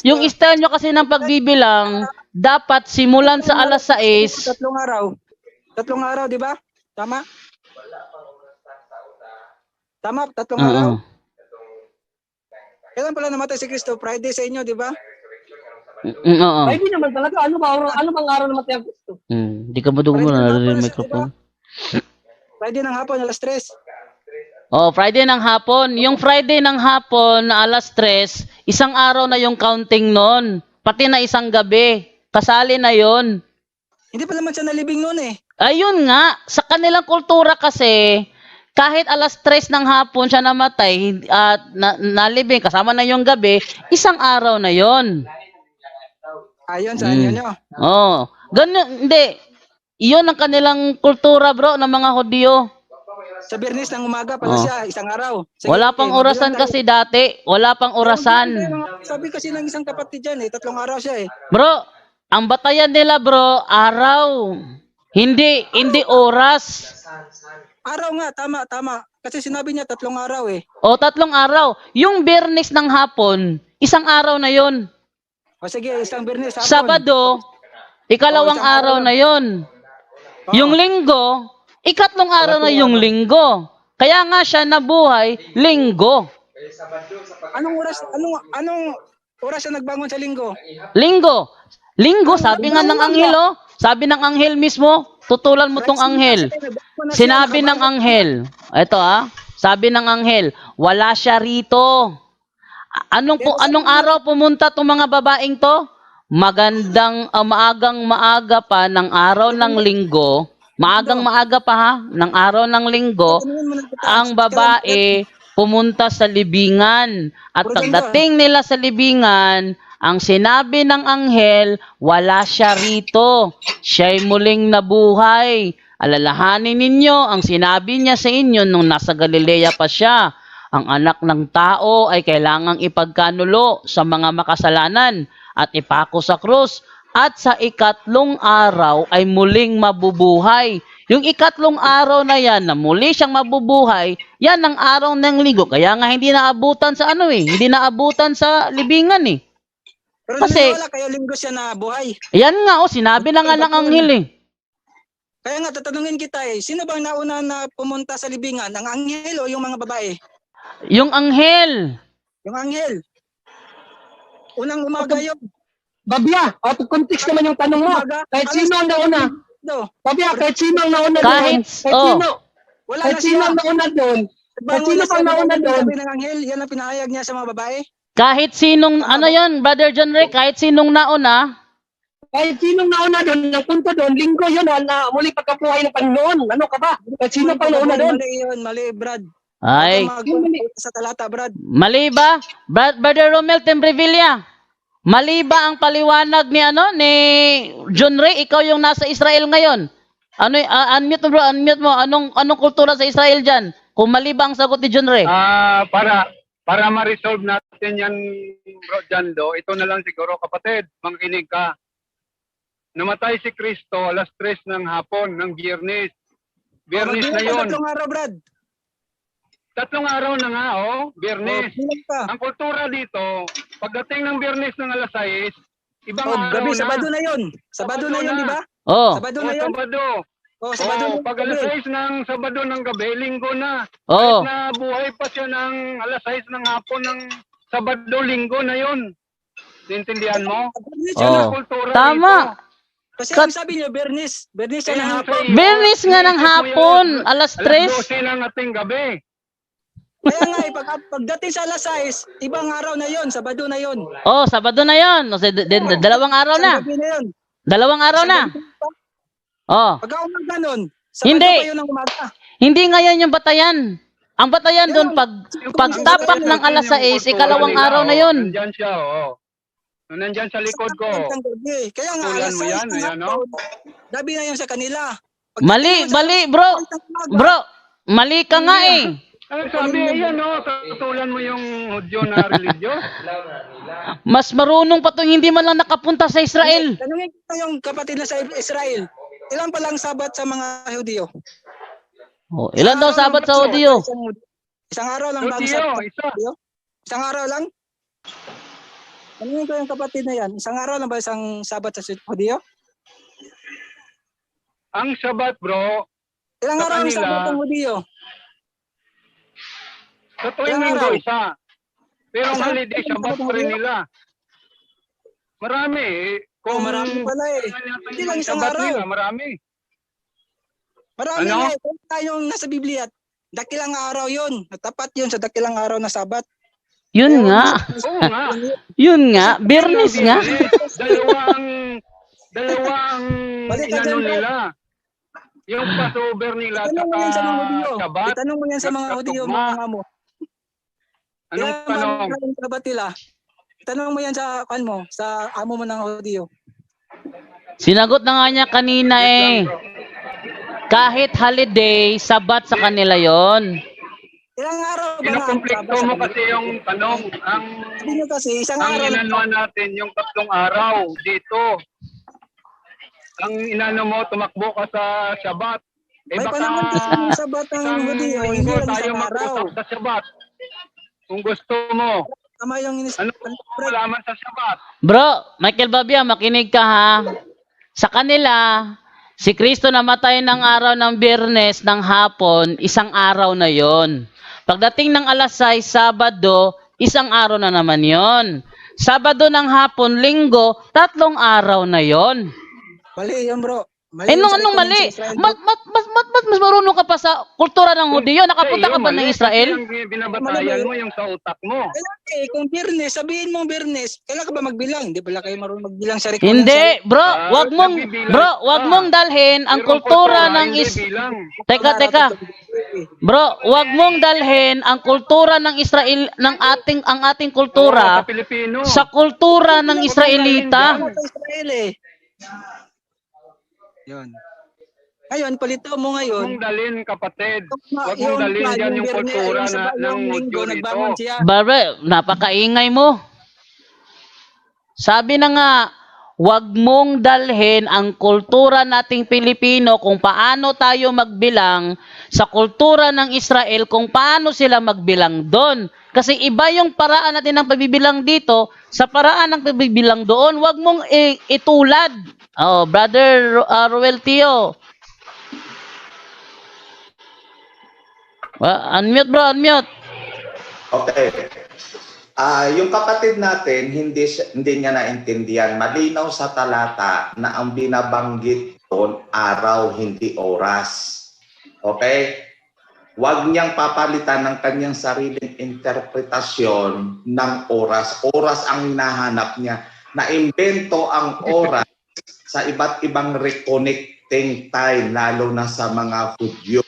yung style nyo kasi ng pagbibilang dapat simulan sa alas 6. 3 araw. 3 araw, di ba? Tama? Tama, 3 araw. Kailan pala namatay si Kristo? Friday sa inyo, di ba? Oo. Ay, di naman talaga. Ano bang araw na matay ang Kristo? Hindi ka madugong mo na yung microphone. Friday ng hapon, alas 3. Oh, Friday ng hapon. Yung Friday ng hapon na alas 3, isang araw na yung counting noon. Pati na isang gabi. Kasali na yon. Hindi pa naman siya nalibing noon eh. Ayun nga, sa kanilang kultura kasi, kahit alas 3 ng hapon siya namatay at nalibing, kasama na yung gabi, isang araw na yon. Ayun, sa inyo nyo. Oh, ganun, hindi. Iyon ang kanilang kultura bro ng mga Hudyo. Sa Biyernes ng umaga pala siya, isang araw. Sige, Wala pang orasan kasi dati. Wala pang orasan. Sabi kasi ng isang kapatid dyan eh, 3 araw siya eh. Bro, ang batayan nila bro, araw. Hindi oras. Araw nga, tama. Kasi sinabi niya 3 araw eh. O 3 araw. Yung Biyernes ng hapon, isang araw na yon. O sige, isang Biyernes hapon. Sabado, ikalawang isang araw na yon. Yung Linggo, ikatlong araw na yung Linggo. Kaya nga siya nabuhay, Linggo. Anong oras siya nagbangon sa linggo? Linggo, sabi nga ng anghel, oh. Sabi ng anghel mismo, tutulan mo tong anghel. Sinabi ng anghel, ito sabi ng anghel, wala siya rito. Anong araw pumunta tong mga babaeng to? Magandang maaga pa ng araw ng linggo. Maagang maaga pa ng araw ng linggo, ang babae pumunta sa libingan. At Brother, pagdating nila sa libingan, ang sinabi ng anghel, wala siya rito. Siya'y muling nabuhay. Alalahanin ninyo ang sinabi niya sa inyo nung nasa Galilea pa siya. Ang anak ng tao ay kailangang ipagkanulo sa mga makasalanan at ipako sa krus. At sa ikatlong araw ay muling mabubuhay. Yung ikatlong araw na yan, na muli siyang mabubuhay, yan ang araw ng linggo. Kaya nga hindi naabutan sa hindi naabutan sa libingan eh. Pero Kasi- wala kayo linggo siya na buhay. Yan nga sinabi na nga ng anghel eh. Kaya nga tatanungin kita sino bang nauna na pumunta sa libingan? Ang anghel o yung mga babae? Yung anghel. Yung anghel. Unang umaga yun. Babya, out of context naman yung tanong mo. Umaga. Kahit sino ang nauna. Do. Babya, kahit sino ang nauna Kahit- doon. Kahit oh. sino. Wala Kahit na sino siya. ang nauna doon. Kahit Bangon sino na pang siya, nauna doon. sabi ng anghel, yan ang pinahayag niya sa mga babae. Kahit sinong, yan, Brother John Ray, kahit sinong nauna, Kahit sinong nauna doon, ang punto doon, linggo yun, na muli pagkabuhay ng Panginoon. Ano ka ba? Kahit sino pang nauna doon. Mali yun, mali Brad. ay, Sa talata Brad. mali ba? Brother Romel Tembrevilla, mali ba ang paliwanag ni John Ray? Ikaw yung nasa Israel ngayon. Unmute mo bro, unmute mo. Anong kultura sa Israel dyan? Kung mali ba ang sagot ni John Ray? Para ma-resolve natin yan, Bro Jando, ito na lang siguro, kapatid, makinig ka. Namatay si Kristo alas 3 ng hapon, ng Biyernes. Biyernes na yun. Tatlong araw Brad. 3 araw na nga, Biyernes. Bilang ka. Ang kultura dito, pagdating ng Biyernes ng alas 6, ibang Oh, araw gabi, na. Sabado na yun. Sabado na yun, na. di ba? Oh, Sabado na yun. Sabado. Oh, Sabado na Pag alas 6 ng Sabado ng gabi, linggo na. oh. Kahit na buhay pa siya ng alas 6 ng hapon ng Sabado, linggo na yun. Naintindihan mo? Oh. Kultura Tama. dito. Kasi ang sabi niyo, Bernis. Bernis yan ang hapon. Biyernes nga ng hapon, alas 3. Alas 12 ng ating gabi. Kaya nga, pagdating sa alas 6, ibang araw na yon, Sabado na yon. Oh, Sabado na yon. O, dalawang araw na. Gabi na yun. Dalawang araw na. Oh. Pagka umaga nun, Sabado Hindi. pa yun ang umaga. Hindi ngayon yung batayan. Ang batayan doon, pagtapak ng alas 6, ikalawang araw na yun. Nandyan siya, Nandyan sa likod ko. Ang gabi. Kaya nga, Tulan alas mo 6 yan, ng ayan, hapon, gabi na yun sa kanila. Mali, bro. Bro, mali ka nga eh. Ang sabi, ayan, tutulan mo yung Hudyo na religion. Mas marunong pa itong hindi man lang nakapunta sa Israel. Tanungin ko yung kapatid na sa Israel. Ilan pa lang sabat sa mga Hudyo? Oh, ilan daw sabat sa audio? Isang araw lang bago Hudyo, sabat. isa. Isang araw lang? Tanungin ko yung kapatid na yan. Isang araw lang ba isang sabat sa Hudyo? Ang Sabat, bro, Ilang Sa araw ang kanila, sabat ng Hudyo? sa tuwing Ilang linggo, araw? isa. Pero ang Isang- holiday, isang Sabat pa rin nila. Marami. Oh, marami pala eh. Hindi lang isang Sabat araw. nila, marami. Marami Ano? nga eh. Kung tayong nasa Biblia, dakilang araw yun. Tapat yun sa dakilang araw na sabat. Yun nga. Oo nga. Yun nga. Biyernes nga. Dalawang Balik ka inano dyan, bro. nila. Yung Passover nila Itanong mo yan sa mga Hudyo. saka Sabat. Itanong mo yan sa mga Hudyo, Tugma. mga mo. Anong Kaya tanong? yung sabat nila. Itanong mo yan sa, sa amo mo ng Hudyo. Sinagot na nga niya kanina eh. Kahit holiday, sabat sa kanila yon. Ilang araw ba na ang Kinukumplikto sabat sa mo kanila? kasi yung tanong. Sabi nyo kasi, isang Ang araw lang. inanuan natin yung 3 araw dito. Ang inano mo, tumakbo ka sa Sabat. May panahon kasi yung sabat ng isang Hudyo, hindi linggo lang tayo isang araw. mag-usap sa Sabat. Kung gusto mo. Tama yung Ano mo malaman sa Sabat? Bro, Michael Babia, makinig ka ha. Sa kanila, si Kristo namatay ng araw ng Biyernes ng hapon, isang araw na yon. Pagdating ng alas 6, Sabado, isang araw na naman yon. Sabado ng hapon, Linggo, 3 araw na yon. Mali yun bro. Mali Eh, yun sa anong mali? sa Israel, bro. Mas marunong ka pa sa kultura ng Hudyo. Nakapunta ka ba ng Israel? Yung binabatayan mo yung sa utak mo. Kaya kung Biyernes, sabihin mo Biyernes, kailan ka ba magbilang? Hindi pala kayo marunong magbilang sa Hindi, bro, wag mong dalhin ang kultura ng Bilang. Teka, Bro, wag mong dalhin ang kultura ng Israel ang ating Oo, kultura sa Pilipino. sa kultura ng Israelita. Sa Israel eh. Yun. Ngayon, palito mo Huwag ngayon. mong dalhin, kapatid. Huwag mong Yung dalhin plan, dyan yung Biyernes, kultura yung sa- ng yung linggo, Hudyo rito. nagbangon siya. Barbe, napakaingay mo. Sabi na nga, wag mong dalhin ang kultura nating Pilipino kung paano tayo magbilang sa kultura ng Israel kung paano sila magbilang doon. Kasi iba yung paraan natin ng pagbibilang dito sa paraan ng pagbibilang doon. Wag mong itulad. Oh, brother Ruel Tio. Unmute bro, unmute. Okay. Yung kapatid natin, hindi niya naintindihan. Malinaw sa talata na ang binabanggit doon, araw, hindi oras. Okay? Huwag niyang papalitan ng kanyang sariling interpretasyon ng oras. Oras ang hinahanap niya. Naimbento ang oras sa iba't ibang reconnecting time, lalo na sa mga Hudyo.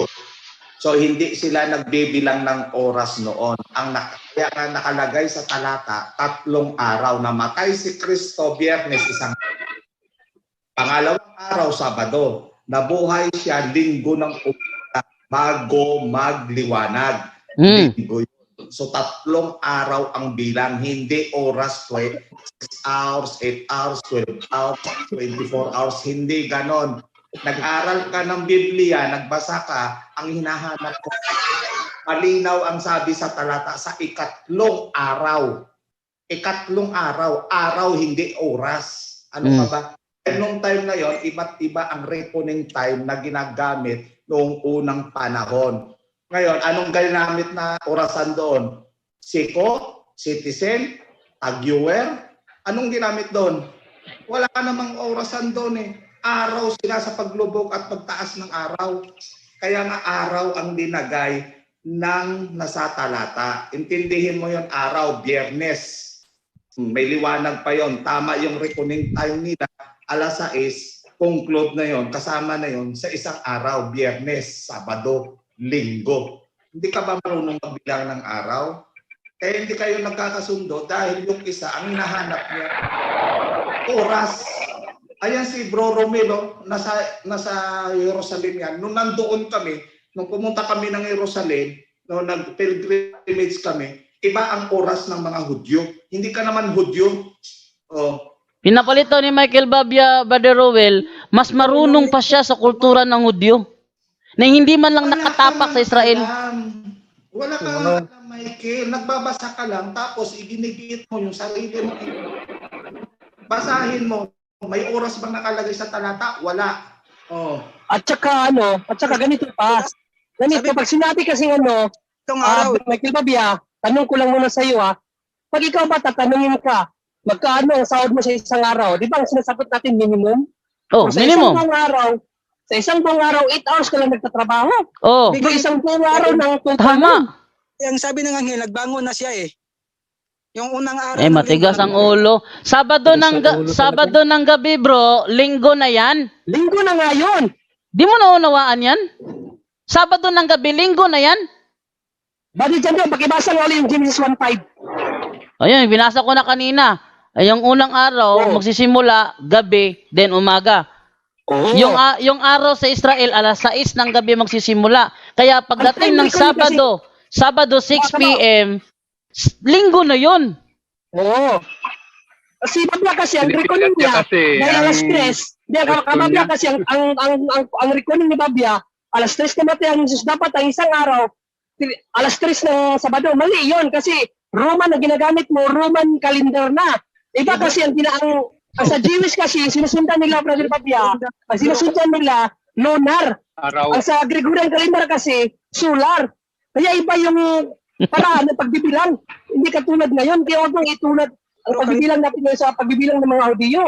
So hindi sila nagbibilang ng oras noon. Kaya nga nakalagay sa talata, 3 araw. Namatay si Kristo, Biyernes, isang pangalawang araw, Sabado. Nabuhay siya, Linggo ng umaga, bago magliwanag. Linggo yun. So 3 araw ang bilang, hindi oras, 6 hours, 8 hours, 12 hours, 24 hours, hindi ganon. Nag-aral ka ng Biblia, nagbasa ka, ang hinahanap ko, malinaw ang sabi sa talata, sa 3 araw. 3 araw, araw hindi oras. Ano ka ba? Nung time na yon, iba't iba ang reckoning time na ginagamit noong unang panahon. Ngayon, anong ginamit na orasan doon? Siko, citizen, tag-viewer, anong ginamit doon? Wala ka namang orasan doon eh. Araw sila sa paglubog at pagtaas ng araw. Kaya nga araw ang dinagay ng nasa talata. Intindihin mo yon, araw, Biyernes. May liwanag pa yon. Tama yung reckoning time nila. Alas 6, conclude na yon. Kasama na yon sa isang araw, Biyernes, Sabado, Linggo. Hindi ka ba marunong magbilang ng araw? Kaya hindi kayo nagkakasundo dahil yung isa, ang hinahanap niya, oras. Ayan si Bro Romelo, nasa Jerusalem yan. Nung nandoon kami, nung pumunta kami ng Jerusalem, nung nag-pilgrimage kami, iba ang oras ng mga Hudyo. Hindi ka naman Hudyo. Oh. Pinapalito ni Michael Babia, Brother Rowell, mas marunong pa siya sa kultura ng Hudyo. Na hindi man lang nakatapak sa Israel. Wala ka alam, Michael. Nagbabasa ka lang, tapos iginigit mo yung sarili mo. Basahin mo. May oras bang nakalagay sa talata? Wala. Oh. At saka ganito pa. Ganito, pag sinabi kasi Itong araw, Michael Babia, tanong ko lang muna sa iyo pag ikaw ba tatanungin ka, magkano ang sahod mo sa isang araw? Di ba ang sinasagot natin minimum? Oh, Sa minimum. isang buong araw, 8 hours ka lang nagtatrabaho. Oh, Sa isang buong araw ng tama. ang sabi ng anghel, nagbangon na siya eh. Yung unang araw. Eh, ng matigas ang linggo. ulo. Sabado ng gabi, bro. Linggo na yan. Linggo na nga yun. Di mo naunawaan yan? Sabado ng gabi, linggo na yan. Bakit dyan doon, pakibasa nga ulit yung Genesis 1:5. Ayun, binasa ko na kanina. Ay, yung unang araw, magsisimula, gabi, then umaga. Oo. Yung araw sa Israel, alas 6 ng gabi magsisimula. Kaya pagdating ng Sabado 6 p.m., linggo na yun. Oo. Si Babia kasi ang reckoning niya, dahil alas 3, Babia kasi ang reckoning ni Babia, alas 3 namatay ang Jesus, dapat ang isang araw, alas 3 ng Sabado, mali yun kasi Roman na ginagamit mo, Roman calendar na. Iba kasi ang sa Jewish kasi, sinusundan nila, Brother Babia, ang sinusundan nila, lunar. Araw. Ang sa Gregorian calendar kasi, solar. Kaya iba yung paraan ng pagbibilang. Hindi katulad ngayon, kaya huwag mong itulad ang pagbibilang natin ngayon sa pagbibilang ng mga Hudyo.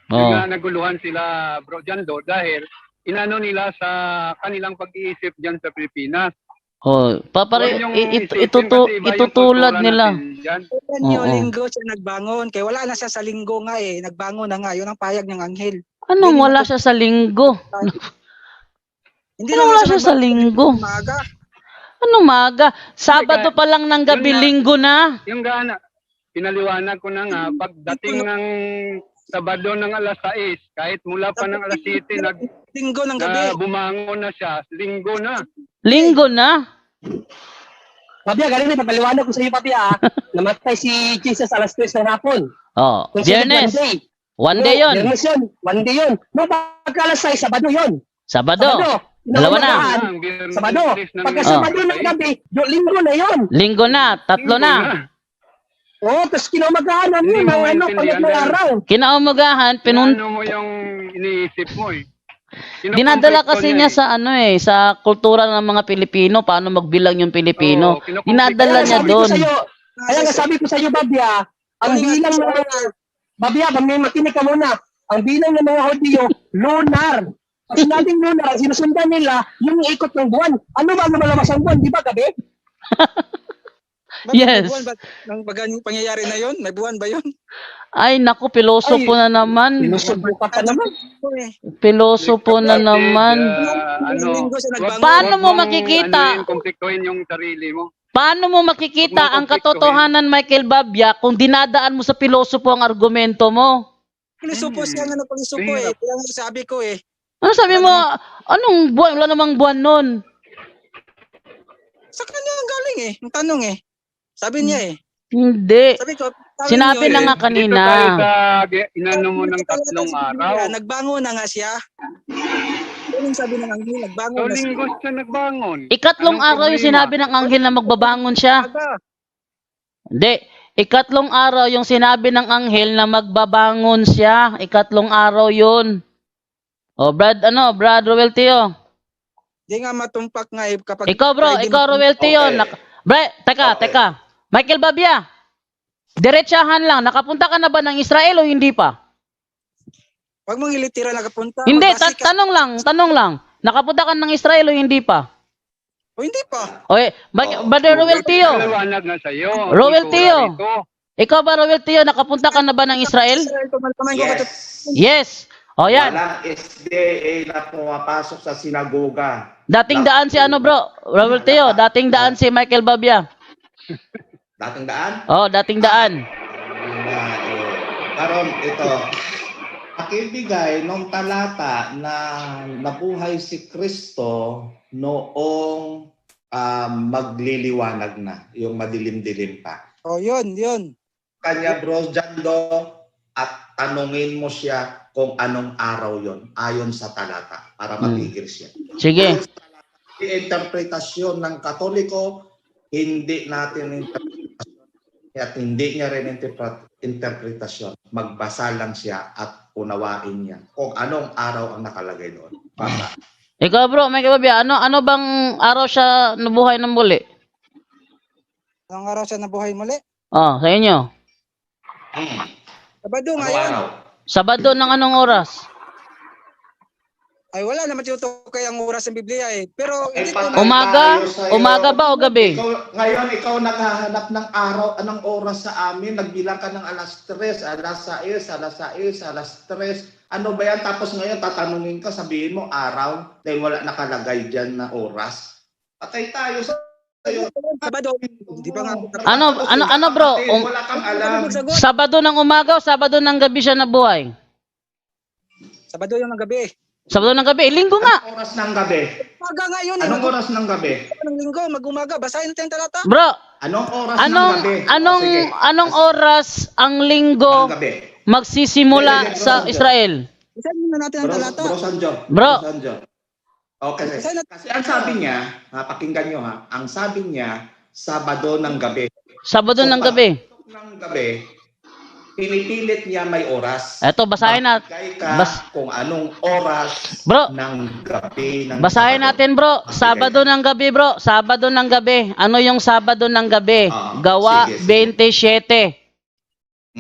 Oh. Nga naguluhan sila, Bro Jando, dahil inano nila sa kanilang pag-iisip dyan sa Pilipinas. Oh, Huwag yung isipin kasi iba yung itutulad kultura nila. natin dyan. Yung Oo. linggo siya nagbangon. Kaya wala na siya sa linggo nga eh. Nagbangon na nga. Yun ang payag ng anghel. Anong wala siya sa linggo? Hindi Anong naman wala siya sa linggo? Maaga. Anong maga? Sabado pa lang ng gabi, Yun nga. linggo na. Yung gana, pinaliwanag ko na nga, pagdating ng Sabado ng alas 6, kahit mula pa ng alas 7, Linggo ng gabi. bumangon na siya, linggo na. Linggo na. Papi, galing na, papaliwanag ko sa iyo, papi, namatay si Jesus alas 3 ng hapon. Oh, Kung Biyernes. One day. One day yon. Biyernes yun. One day yun. No, pagka alas 6, Sabado yun. Sabado. Dalawa na. Inaumagahan, Ang Biyernes Sabado. ng Pagka Oh. Sabado ng gabi, linggo na yun. Linggo na. Tatlo na. Oo, tapos kinaumagahan na Hindi yun. mo Ano, maintindihan pagkat ng yan. araw. Kinaumagahan, Ano mo yung iniisip mo eh. dinadala Kinukonflikto kasi niya niya sa ano sa kultura ng mga Pilipino, paano magbilang yung Pilipino. Oo, kinukonflikto Dinadala Kaya niya sabi ko doon. sa'yo, kaya nga sabi ko sa iyo, Babya, ang bilang ng mga, Babya, makinig ka muna, ang bilang ng mga Hudyo, lunar. Pag sinabing lunar, ang sinusundan nila, yung ikot ng buwan. Ano ba ang lumalabas ang buwan? Di ba, gabi? Yes. May buwan ba? Nang bagang pangyayari na yon? May buwan ba yon? Ay, naku, pilosopo na naman. Sinusubo ka pa naman. Pilosopo na naman. Linggo siya nagbangon. Paano mo makikita? Konfliktuhin yung sarili mo. Paano mo makikita ang katotohanan, Michael Babya, kung dinadaan mo sa pilosopo ang argumento mo? Pilisupo siya nga ng pilisupo eh. Kaya nga sabi ko eh. Ano sabi mo? Anong buwan? Wala namang buwan nun. Sa kanya ang galing eh. Ang tanong eh. Sabi niya eh. Hindi. Sabi ko, Sinabi na nga Dito tayo kanina. sa inano mo ng 3 araw. Nagbangon na nga siya. Yun yung sabi ng anghel, nagbangon So, na siya. linggo siya nagbangon. Ikatlong Anong araw yung problema? sinabi ng anghel na magbabangon siya. Aga. Hindi. Ikatlong araw yung sinabi ng anghel na magbabangon siya. Ikatlong araw yun. O, Brad Roel Tio. Di nga matumpak nga eh. Kapag Ikaw bro, Friday ikaw Roel Tio. Okay. Teka. Michael Babya. Diretsahan lang. Nakapunta ka na ba ng Israel o hindi pa? Huwag mong ilitira nakapunta. Hindi, Magbase ka- tanong lang. Nakapunta ka ng Israel o hindi pa? O hindi pa. Okay, Brother Roel Tio. Paliwanag na sa'yo. Roel Kultura Tio. rito. Ikaw ba Roel Tio, nakapunta ka na ba ng Israel? Tumalpaman ko Yes. Yes. O yan. Walang SDA na pumapasok sa sinagoga. Dating daan si ano bro? Roel Tio, dating daan si Michael Babya. Dating daan? Oh, dating daan. Karon ito, pakibigay nung talata na nabuhay si Kristo noong magliliwanag na, yung madilim-dilim pa. O yun. Kanya bro Jando at tanungin mo siya kung anong araw yon ayon sa talata para matigil siya. Sige. Yung interpretasyon ng Katoliko, hindi natin interpretasyon at hindi niya rin interpretasyon. Magbasa lang siya at unawain niya kung anong araw ang nakalagay doon. Basta. Ikaw bro, Michael Babya, ano bang araw siya nabuhay ng muli? Anong araw siya nabuhay muli? Oh, sa inyo. Sabado Anong ngayon. araw? Sabado ng anong oras? Ay wala naman tinutukay ang oras ng Biblia eh. Pero Eh, hindi ko patay Umaga? tayo sa'yo. Umaga ba o gabi? Ngayon, ikaw naghahanap ng araw, anong oras sa amin? Nagbilang ka ng alas 3, alas 6, alas 6, alas 3. Ano ba yan? Tapos ngayon, tatanungin ka, sabihin mo araw, dahil wala nakalagay dyan na oras. Patay tayo sa iyo. Sabado. Hindi pa nga. Ano bro? Wala kang alam. Sabado ng umaga o Sabado ng gabi siya nabuhay? Sabado yung ng gabi. Sabado ng gabi, linggo nga. Anong oras ng gabi? Umaga nga yun. Anong oras ng gabi? Ng linggo, mag-umaga. Basahin natin yung talata. Bro, Anong oras ng gabi? Sige, anong oras ang linggo ng gabi. magsisimula sa Israel? Basahin muna natin ang talata. Bro Sanjo. Bro. Sanjo. Okay. Kasi ang sabi niya, pakinggan nyo ha, ang sabi niya, Sabado ng gabi. Sabado ng gabi. Ng gabi, pinipilit niya may oras. Eto, basahin natin. Bagay ka kung anong oras Bro, ng gabi. Ng basahin Sabado. natin bro. Sabado ng gabi bro. Sabado ng gabi. Ano yung Sabado ng gabi? Gawa sige. 27.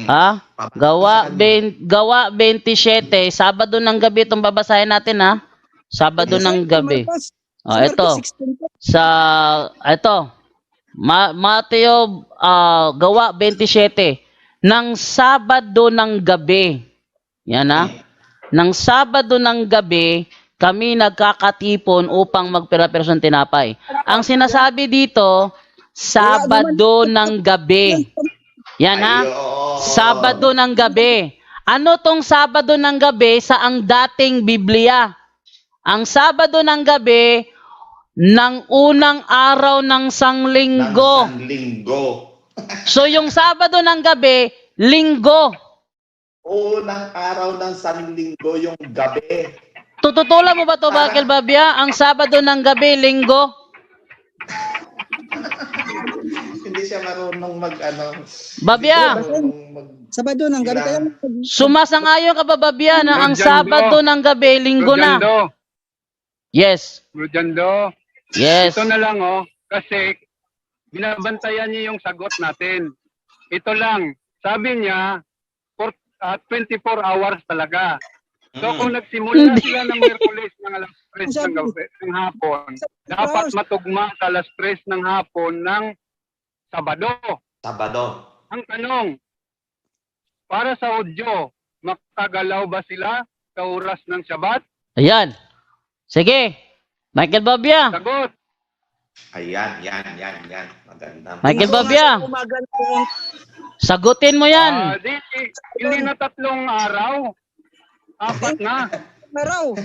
Ha? Gawa 27. Sabado ng gabi itong babasahin natin ha. Sabado ng gabi. Oh, ito. Mateo gawa 27 ng Sabado ng gabi. Yan ha. ng Sabado ng gabi, kami nagkakatipon upang magpira-piraso ng tinapay. Ang sinasabi dito, Sabado ng gabi. Yan ha? Ayun. Sabado ng gabi. Ano tong Sabado ng gabi sa ang dating Biblia? Ang Sabado ng gabi ng unang araw ng sanglinggo. Ng Sanlinggo. So yung Sabado ng gabi, linggo. Unang araw ng Sanlinggo yung gabi. Tututulan mo ba to, Bakil Babia? Ang Sabado ng gabi, linggo? Hindi siya marunong Babia, Sabado ng gabi kaya sumasang-ayon ka ba, Babia, na ang Brother Sabado Jando. ng gabi, linggo na? Rojando, Yes. Rojando, Yes. ito na lang kasi binabantayan niya yung sagot natin. Ito lang, sabi niya, 24 hours talaga. So kung nagsimula sila ng Miyerkules ng alas 3 ng gabi, ng hapon, dapat matugma sa alas 3 ng hapon ng Sabado. Sabado. Ang tanong, para sa Hudyo, makagalaw ba sila sa oras ng Sabat? Ayan. Sige. Michael Babia. Sagot. Ayan, yan. Maganda. Michael Babia. Sagutin mo yan. Hindi na 3 araw. 4 na. araw.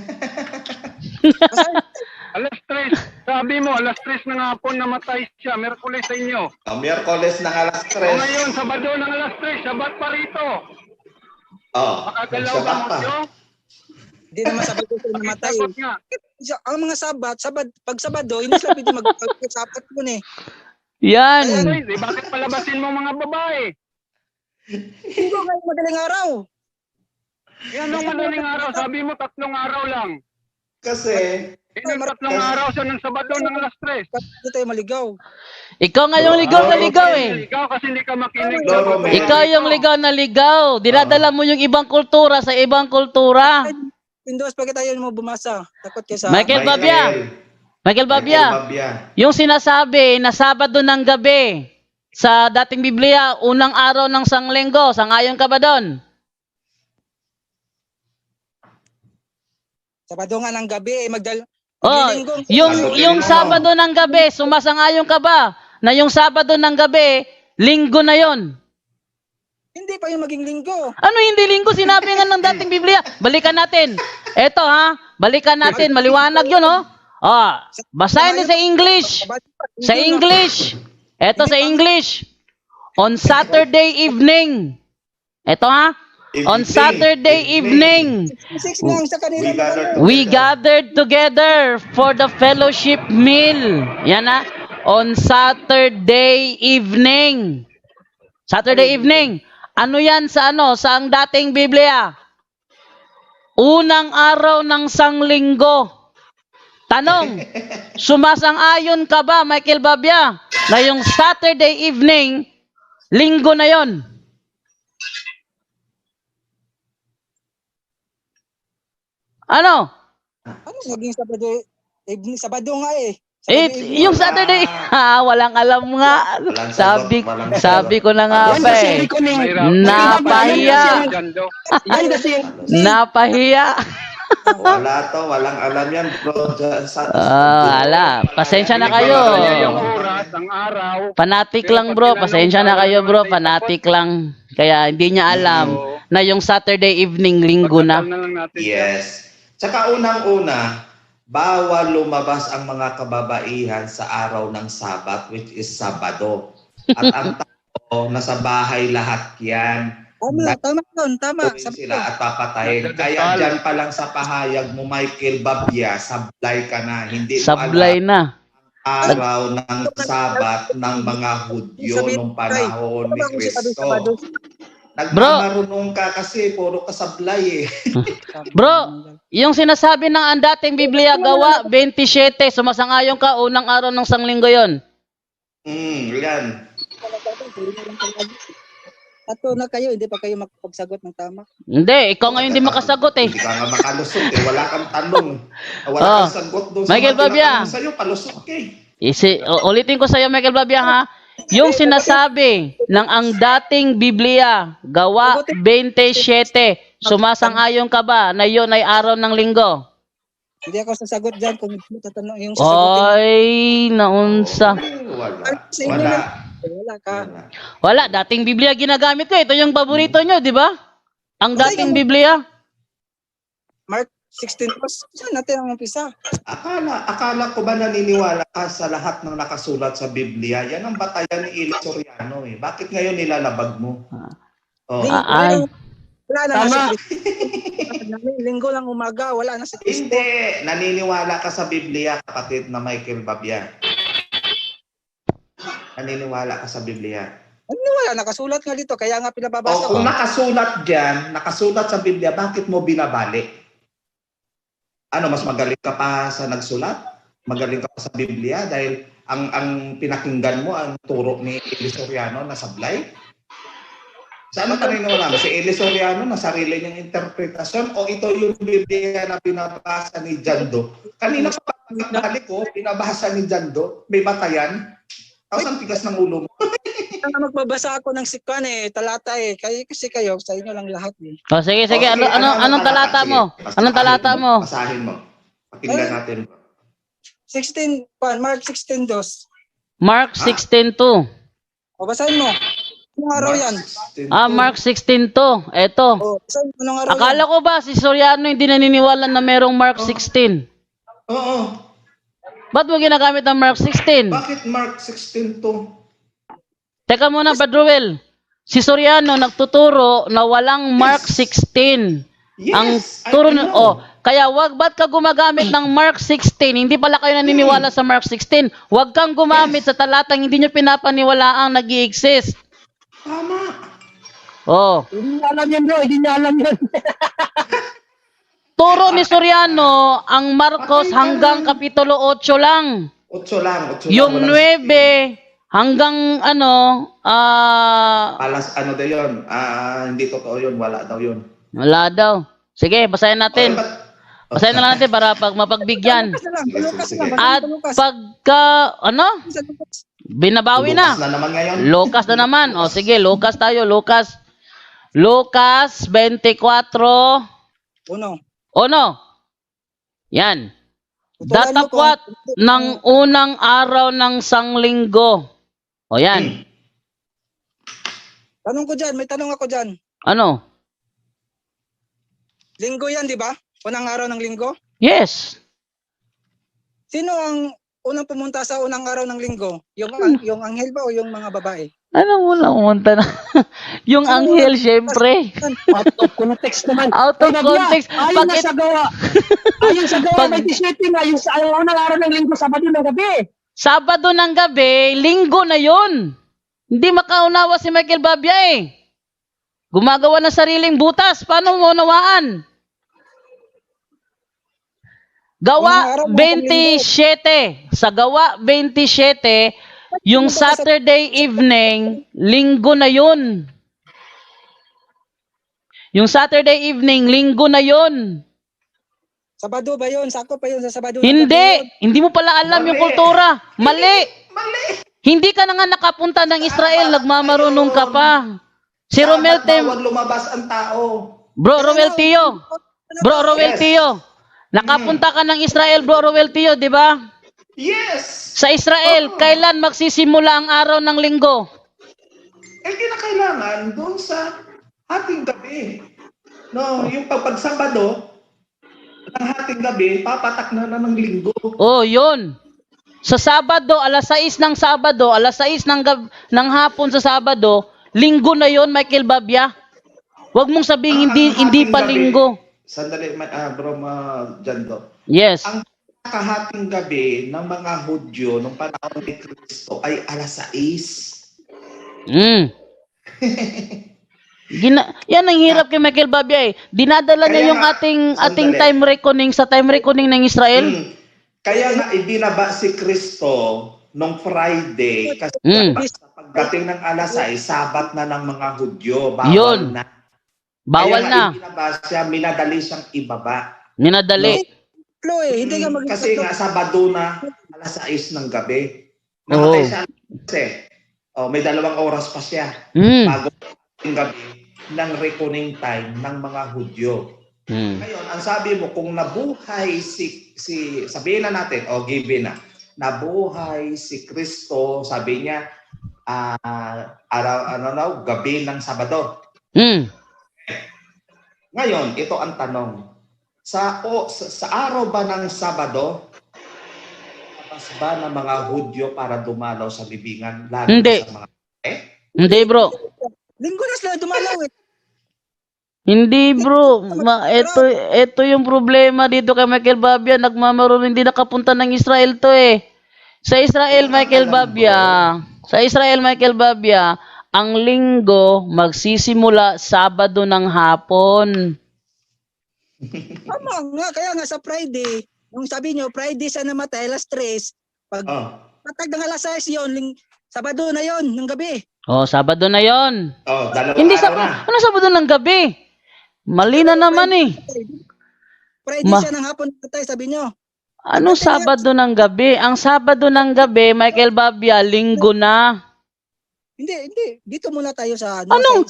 Alas 3. Sabi mo, alas 3 ng hapon namatay siya. Miyerkules sa inyo. Miyerkules ng alas O 3. ngayon, Sabado ng alas 3. Sabat pa rito. Makagalaw ba Sabat mo pa. siyo? Hindi naman Sabado sila namatay. Sagot nga. Ang mga pag Sabado, hindi sila pwede mag-sabat yun eh. Yan. Ay, di, bakit palabasin mo mga babae? Hindi ngayon madaling araw. Yan ang madaling araw. Sabi mo 3 araw lang. Kasi, Yung 3 araw siya ng Sabado ng alas 3. Hindi tayo maligaw. Ikaw nga yung ligaw na ligaw eh. Ikaw kasi hindi ka makinig. Loro, Mel. Ikaw yung ligaw na ligaw. Dinadala mo yung ibang kultura sa ibang kultura. Windows, pagka tayo mo bumasa. Takot kayo sa... Michael Babia. Michael Babia. Babia. Yung sinasabi na Sabado ng gabi sa dating Biblia, unang araw ng sanglinggo. Sangayon ka ba doon? Sabado nga ng gabi, Oh, yung Sabado ng gabi, sumasangayon ka ba na yung Sabado ng gabi, linggo na yon? Hindi pa yung maging linggo. Ano hindi linggo? Sinabi nga ng dating Biblia. Balikan natin. Eto ha, balikan natin. Maliwanag yun oh. Oh, basahin din sa English. Sa English. Eto sa English. On Saturday evening. Eto ha. On Saturday evening. 6 lang sa kanila. We gathered together for the fellowship meal. Yan na. On Saturday evening. Saturday evening. Ano yan sa sa ang dating Biblia? Unang araw ng sanglinggo. Tanong, sumasang-ayon ka ba, Michael Babia, na yung Saturday evening, linggo na yon? Ano? Ano naging Sabado? Sabado nga eh. Yung Saturday, walang alam nga. Sabi ko na nga Yan pa kasi eh. hindi ko ning... Napahiya. Yan kasi Napahiya. Wala to, walang alam yan, bro. Ala, pasensya na kayo. Yung oras, ang araw. Fanatic lang bro, pasensya na kayo bro, fanatic lang. Kaya hindi niya alam na yung Saturday evening linggo na. Yes. Tsaka unang-una, bawal lumabas ang mga kababaihan sa araw ng Sabat, which is Sabado. At ang tao, nasa bahay lahat yan. Tama yun, tama. Tuwin sila at papatayin. Kaya dyan pa lang sa pahayag mo, Michael Babia, sablay ka na. Hindi mo Sablay alam na. araw ng Sabat ng mga Hudyo nung panahon ni Kristo. Nagmamarunong ka kasi puro kasablay eh. Bro, yung sinasabi ng ang dating Biblia gawa 27, sumasangayon ka, unang araw ng sanglinggo yon. Yan. Tato na kayo, hindi pa kayo makapagsagot ng tama. Hindi, ikaw ngayon hindi makasagot eh. Hindi ka nga makalusot eh. Wala kang tanong. Wala kang sagot doon Michael Babia. Sa'yo, palusot ka eh. Ulitin ko sa'yo, Michael Babia ha. Yung sinasabi ng ang dating Biblia, gawa 27, Sumasang-ayon ka ba na yun ay araw ng linggo? Hindi ako sasagot dyan kung tatanong yung sasagutin. Ay, naunsa. Wala. Wala ka. Wala. Wala, dating Biblia ginagamit ko. Ito yung paborito nyo, di ba? Ang dating Biblia. Mark 16 verse. Saan natin ang umpisa? Akala ko ba naniniwala ka sa lahat ng nakasulat sa Biblia? Yan ang batayan ni Eli Soriano eh. Bakit ngayon nilalabag mo? Oh. Ay. Wala na Tama. si Kristo. Linggo lang umaga, wala na si Kristo. Hindi. Naniniwala ka sa Biblia, kapatid na Michael Babia. Naniniwala ka sa Biblia. Wala, nakasulat nga dito, kaya nga pinababasa O ko. kung nakasulat dyan, nakasulat sa Biblia, bakit mo binabalik? Ano, mas magaling ka pa sa nagsulat? Magaling ka pa sa Biblia dahil ang pinakinggan mo ang turo ni Eli Soriano na sablay? Saan ang paniniwala mo? Si Eli Soriano na sarili niyang interpretasyon o ito yung Biblia na binabasa ni Jando? Kanina pa balik ko, binabasa ni Jando, may batayan. Tapos ang tigas ng ulo mo. Magbabasa ako ng sikwan talata kasi kayo, sa inyo lang lahat eh. O, sige, sige. O, Anong talata Sige, mo? Anong talata mo? Basahin mo. Pakinggan natin. 16, Mark 16:2. Mark 16:2. O, basahin mo. Anong araw yan? Mark 16:2. Eto. O, basahin mo anong araw Akala yan? ko ba si Soriano hindi naniniwala na merong Mark 16? Oo. Ba't mo ginagamit ang Mark 16? Bakit Mark 16 to? Teka muna, Brad Ruel. Si Soriano nagtuturo na walang Mark 16. Yes, Ang I turo know. kaya ba't ka gumagamit ng Mark 16? Hindi pala kayo naniniwala sa Mark 16. Huwag kang gumamit sa talatang hindi nyo pinapaniwalaang nag-i-exist. Tama. Oh. Hindi niya alam yan, bro. Hindi niya alam yan. Turo ni Soriano ang Marcos hanggang kapitulo 8 lang. 8 lang. 8 lang. Yung walang 9 hanggang Alas, ano daw yun? Hindi totoo yun. Wala daw yun. wala daw. Sige, basahin natin. Basahin na lang natin para pagbigyan. Lucas na lang, Sige, Lucas sige. na, basahin At mo, Lucas. pagka, Sa Lucas. binabawi na. Lukas na naman ngayon. Lucas na naman. O sige, Lucas tayo. Lucas 24. Uno. Ono. Yan. Tutulan mo Datapwat kung- ng unang araw ng sanglinggo. O yan. Tanong ko dyan, may tanong ako dyan. Ano? Linggo yan, di ba? Unang araw ng linggo? Yes. Sino ang unang pumunta sa unang araw ng linggo? Yung anghel ba o yung mga babae? Ano mo lang umunta na? Yung anghel, syempre. Out of context naman. Out of Ay, Nabia, context. Ayon Pag na sa gawa. Ayon sa gawa, Pag- 27 nga. Yung sa unang araw ng linggo, Sabado ng gabi. Sabado ng gabi, linggo na yon. Hindi makaunawa si Michael Babia eh. Gumagawa ng sariling butas. Paano mo unawaan? Gawa 27. Sa gawa 27, yung Saturday evening, linggo na yun. Yung Saturday evening, linggo na yun. Sabado ba yun? Sakto pa yun sa Sabado? Hindi. Hindi mo pala alam yung Mali. kultura. Mali. Mali. Hindi ka na nga nakapunta ng Israel. Nagmamarunong ka pa. Si Romel Tem... Bawal lumabas ang tao. Bro, Romel Tio. Bro, Romel Yes. Tio. Nakapunta ka ng Israel, bro, Romel Tio, di ba? Yes. Sa Israel, kailan magsisimula ang araw ng linggo? Hindi na kailangan doon sa hating gabi. No, yung Sabado, ng hating gabi, papatak na ng linggo. Oh, yun. Sa Sabado, alas 6 ng Sabado, alas 6 ng hapon sa Sabado, linggo na yon, Michael Babia. Huwag mong sabihin hindi pa linggo. Sandali, bro, Jando. Yes. Ang kahating gabi ng mga Hudyo nung panahon ni Kristo ay alas 6. Yan ang hirap kay Michael Babia eh. Dinadala niya Kaya yung nga, ating sandali. time reckoning sa time reckoning ng Israel. Kaya nga ibinaba si Kristo nung Friday kasi sa pagdating ng alas 6, Sabat na ng mga Hudyo. Bawal Yun. na. Bawal Kaya na. nga ibinaba siya, minadali siyang ibaba. Minadali. Hindi ka mag- Kasi nga Sabado na alas 6 ng gabi. Namatay siya kasi may 2 oras pa siya Mm. bago yung gabi. ng reckoning time ng mga Hudyo. Hmm. Ngayon, ang sabi mo, kung nabuhay sabihin na natin, o given na, nabuhay si Kristo, sabi niya, gabi ng Sabado. Hmm. Ngayon, ito ang tanong. Sa araw ba ng Sabado, labas ba ng mga Hudyo para dumalaw sa libingan? Lalo Hindi. Sa mga Hindi, bro. Linggo na sila dumalaw eh. Hindi, bro. Ito yung problema dito kay Michael Babia. Nagmamaroon, hindi nakapunta ng Israel to eh. Sa Israel, Michael Babia, ang linggo magsisimula Sabado ng hapon. Tama nga, kaya nga sa Friday, nung sabi nyo, Friday siya namatay, alas 3, pag patag ng alas 6 yun, Sabado na yun, ng gabi. Oh, Sabado na yon. dalawang Hindi araw na. Ano Sabado ng gabi? Mali na naman eh. Friday siya ng hapon namatay, sabi nyo. Ano Sabado ng gabi? Ang Sabado ng gabi, Michael Babia, linggo na. Hindi. Dito muna tayo sa Anong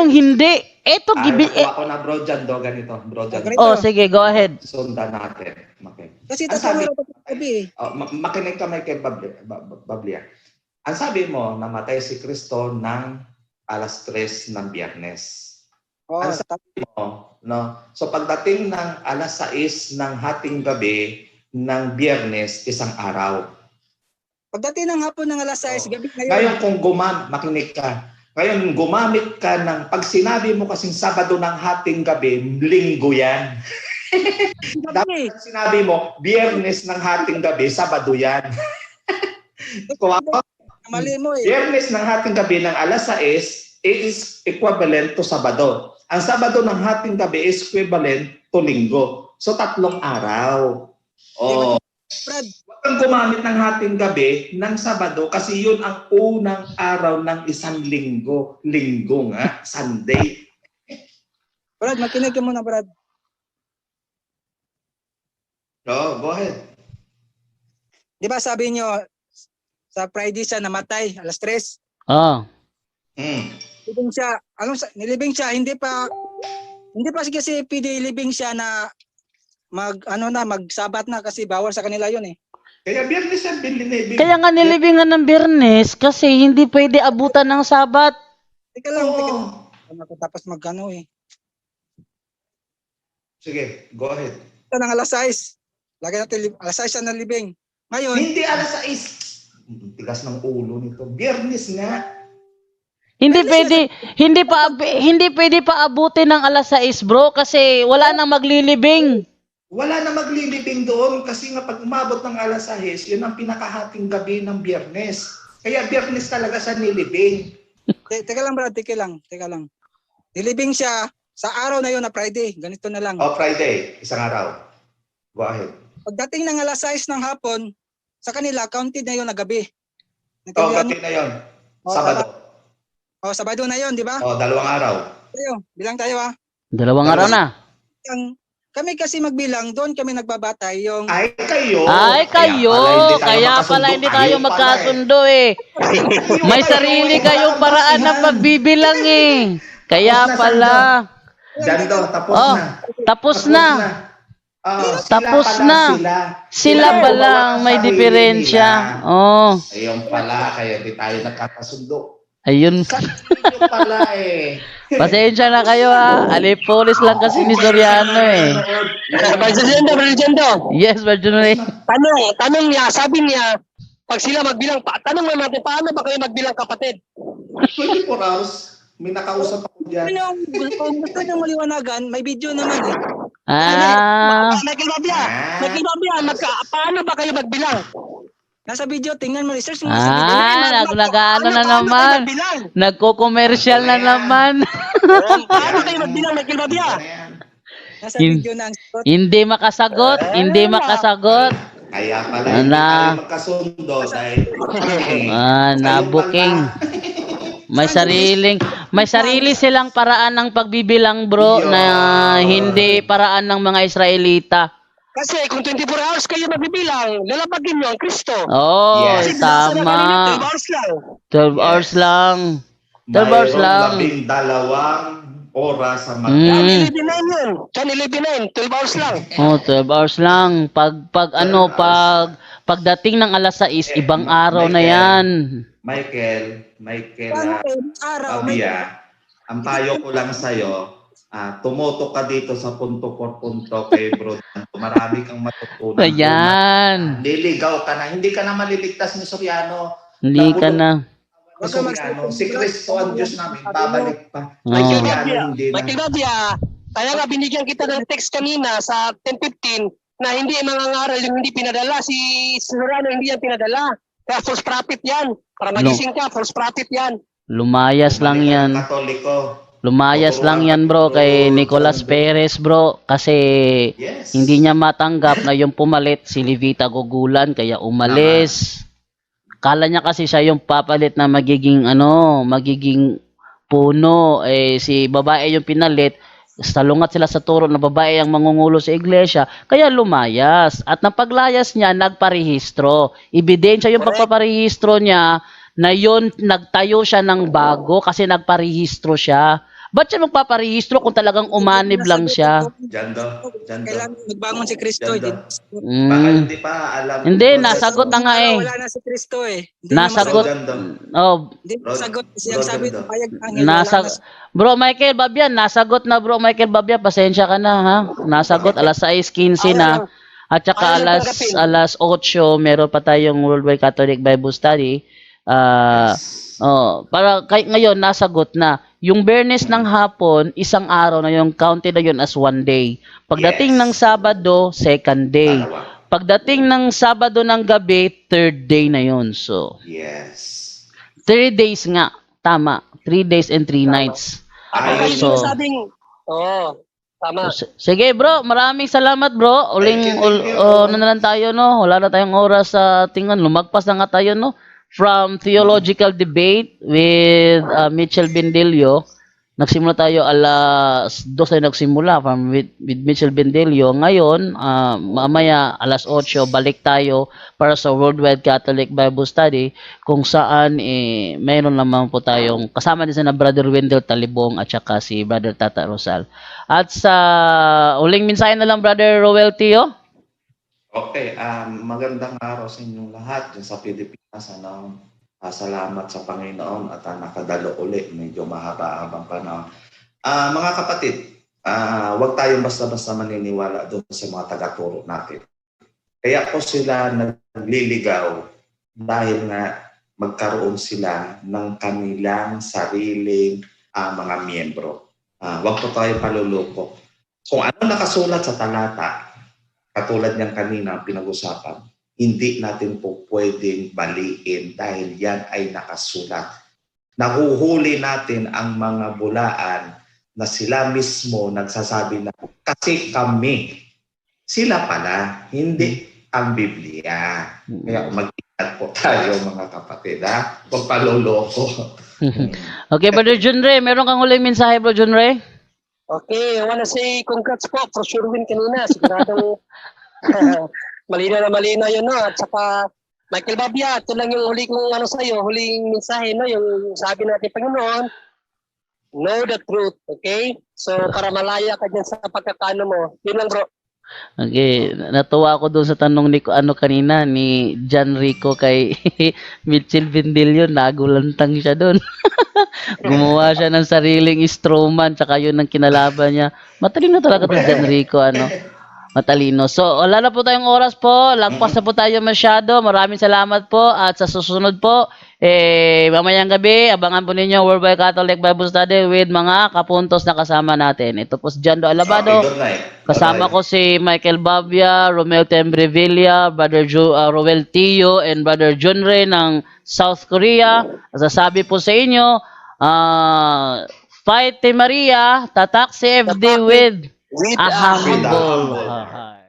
hindi? Eto, Ako na bro dyan, ganito. Bro dyan. Oh, sige, go ahead. Sundan natin. Okay. Kasi Ang sabi- tatlo na gabi eh. Makinig ka Michael Bablia. Ang sabi mo, namatay si Kristo ng alas 3 ng Biyernes. Oh, Ang sabi mo, no? So pagdating ng alas 6 ng hating gabi ng Biyernes, isang araw. pagdating ng hapon ng alas 6, gabi ngayon. Ngayon kung makinig ka. Ngayon gumamit ka ng, pag sinabi mo kasing Sabado ng hating gabi, linggo yan. gabi. Dapat sinabi mo, Biyernes ng hating gabi, Sabado yan. Kung ako, Mali mo eh. Biyernes ng hating gabi ng alas 6 is equivalent to Sabado. Ang Sabado ng hating gabi is equivalent to Linggo. So 3 araw. Oh. Brad, Huwag kang gumamit ng hating gabi ng Sabado kasi yun ang unang araw ng isang linggo. Linggo nga, Sunday. Brad, makinig ka muna, Brad. Go ahead. Di ba sabi nyo, sa Friday siya namatay, alas 3. Oh. Nilibing siya, nilibing siya, hindi pa kasi pwede libing siya na magsabat na kasi bawal sa kanila yun eh. Kaya Biyernes yan, binilibing. Kaya nga nilibingan ng Biyernes kasi hindi pwede abutan ng Sabat. Teka lang. Oo. Tapos magkano eh. Sige, go ahead. Ito ng alas 6. Lagay natin, alas 6 siya nalibing. Ngayon, Hindi alas 6. Tigas ng ulo nito. Biyernes nga. Hindi pwede pa abutin ng alas 6, bro, kasi wala nang maglilibing. Wala na maglilibing doon kasi nga pag umabot ng alas 6, yun ang pinakahating gabi ng Biyernes. Kaya Biyernes talaga sa nilibing. teka lang Brad, teka lang. Nilibing siya sa araw na yun na Friday. Ganito na lang. O Friday, isang araw. Go ahead. Pagdating ng alas 6 ng hapon, sa kanila, counted na yun na gabi. O, gabi na yun. Sabado. Sabado na yun, di ba? O, 2 araw. Bilang tayo 2 araw na. Kami kasi magbilang, doon kami nagbabatay yung... Ay, kayo. Kaya pala hindi tayo magkasundo eh. May sarili kayong paraan ng pagbibilang eh. Kaya pala. Jando, tapos Oh, na. tapos na. Tapos na. Sila pa lang may diferensya. Oh. Ayun pala, kaya di tayo nakakasundo. Ayun. Sa inyo pala eh. Pasensya na kayo ha. Alipolis lang kasi ni Soriano eh. Bergendo. Yes, Virgin Ray. Tanong niya, sabi niya, pag sila magbilang, tanong mo natin, paano ba kayo magbilang kapatid? 24 hours. May nakausap ako dyan. Kung gusto nyo maliwanagan, may video naman eh. Michael Babia, paano ba kayo magbilang? Nasa video, tingnan mo, research mo sa video. Nag-ano na naman. Nagko-commercial na naman. Paano kayo magbilang, Michael Babia? Nasa video na ang sagot. Hindi makasagot. Kaya pala hindi tayo magkasundo dahil Nabuking. May sarili silang paraan ng pagbibilang, bro, na hindi paraan ng mga Israelita. Kasi kung 24 hours kayo magbibilang, lalapagin nyo ang Kristo. Oh, Yes. tama. 12 hours lang. 12 hours lang. 12 hours lang. 12 oras sa Mm. magdamag. 11-9 yun. Chan 11-9. 12 hours lang. Oh, 12 hours lang. Pagdating ng alas 6, ibang araw na Michael. yan. Michael, Araw, may Pabia, ang payo ko lang sa'yo, tumutok ka dito sa punto por punto kay Bro. Marami kang matutunan. Ayan. Niligaw ka na. Hindi ka na maliligtas ni Soriano. Hindi ka na. Ni Soriano. Si Kristo ang Diyos namin. Babalik pa. Oh. Michael Soriano, Gabia, hindi na. Michael Gabia, kaya nga binigyan kita ng text kanina sa 10:15 na hindi mangangaral yung hindi pinadala. Si Soriano hindi yan pinadala. Kaya false prophet yan. Para magising ka, false prophet yan. Lumayas lang yan. Katoliko. Lumayas lang yan, bro, kay Nicolas Perez, bro. Kasi Yes. hindi niya matanggap na yung pumalit si Levita Gogulan, kaya umalis. Kala niya kasi siya yung papalit na magiging puno. Si babae yung pinalit. Salungat sila sa turo na babae ang mangungulo sa iglesia, kaya lumayas. At napaglayas niya, nagparehistro. Ebidensya yung Correct. pagpaparehistro niya na yun, nagtayo siya ng bago kasi nagparehistro siya. Ba't siya magpaparehistro kung talagang umanib lang siya? Jando. Kailangan magbangon si Kristo. Jando. Baka Mm. hindi pa alam. Hindi, nasagot na nga eh. Wala na si Kristo eh. Hindi Nasagot. Jando. Oh, Hindi nasagot. Siyang sabi ng payag ang Bro Michael Babian, nasagot na Bro Michael Babian, pasensya ka na ha. Nasagot alas 6:15 na. At saka alas 8 meron pa tayong Worldwide Catholic Bible Study. Para ngayon nasagot na. Yung Bernes ng hapon, isang araw na yung counted na yun as 1 day. Pagdating Yes. ng Sabado, 2nd day. Dalawa. Pagdating ng Sabado ng gabi, 3rd day na yun. So, Yes. 3 days nga. Tama. 3 days and 3 nights. Ayun. So, Sabing, tama. sige bro, maraming salamat bro. Thank you. Na lang tayo no. Wala na tayong oras sa tingnan. Lumagpas na nga tayo no. From theological debate with Mitchell Bendelio. Nagsimula tayo alas 2 tayo nagsimula with Mitchell Bendelio. Ngayon, mamaya alas 8 balik tayo para sa Worldwide Catholic Bible Study kung saan mayroon naman po tayong kasama din sa Brother Wendell Talibong at saka si Brother Tata Rosal. At sa uling mensahe na lang Brother Roel Tio. Okay, magandang araw sa inyong lahat dyan sa Pilipinas. Salamat sa Panginoon at nakadalo uli. Medyo mahaba-habang panahon. Mga kapatid, huwag tayong basta-basta maniniwala doon sa mga taga-turo natin. Kaya po sila nagliligaw dahil nga magkaroon sila ng kanilang sariling mga miyembro. Huwag po tayo paluloko. Kung ano nakasulat sa talata, katulad niyang kanina pinag-usapan, hindi natin po pwedeng baliin dahil yan ay nakasulat. Nahuhuli natin ang mga bulaan na sila mismo nagsasabi na kasi kami. Sila pala, hindi ang Biblia. Kaya mag-ingat po tayo mga kapatid. Huwag paluloko. Okay, Brother John Ray, meron kang uling mensahe Bro John Ray? Okay, I wanna say congrats po for sure win kanina. Siguradong malina yun, no? At saka, Michael Babia, ito lang yung huli kong huling mensahe, no? Yung sabi natin, Panginoon, know the truth, okay? So, para malaya ka dyan sa pagkakano mo. Yun lang, bro. Okay, natuwa ako doon sa tanong ni kanina ni John Rico kay Mitchell Bendelio, nagulantang siya doon. Gumawa siya ng sariling strawman tsaka yun ang kinalaban niya. Matalino talaga to John Rico, matalino. So, wala na po tayong oras po. Lagpas na po tayo masyado. Maraming salamat po. At sa susunod po, mamayang gabi, abangan po ninyo Worldwide Catholic Bible Study with mga kapuntos na kasama natin. Ito po si Jando Alabado. Okay, good night. Kasama ko si Michael Babia, Romel Tembrevilla, Brother Roel Tio, and Brother John Ray ng South Korea. Sasabi po sa inyo, Fight Maria, tatak si FD with a humble heart.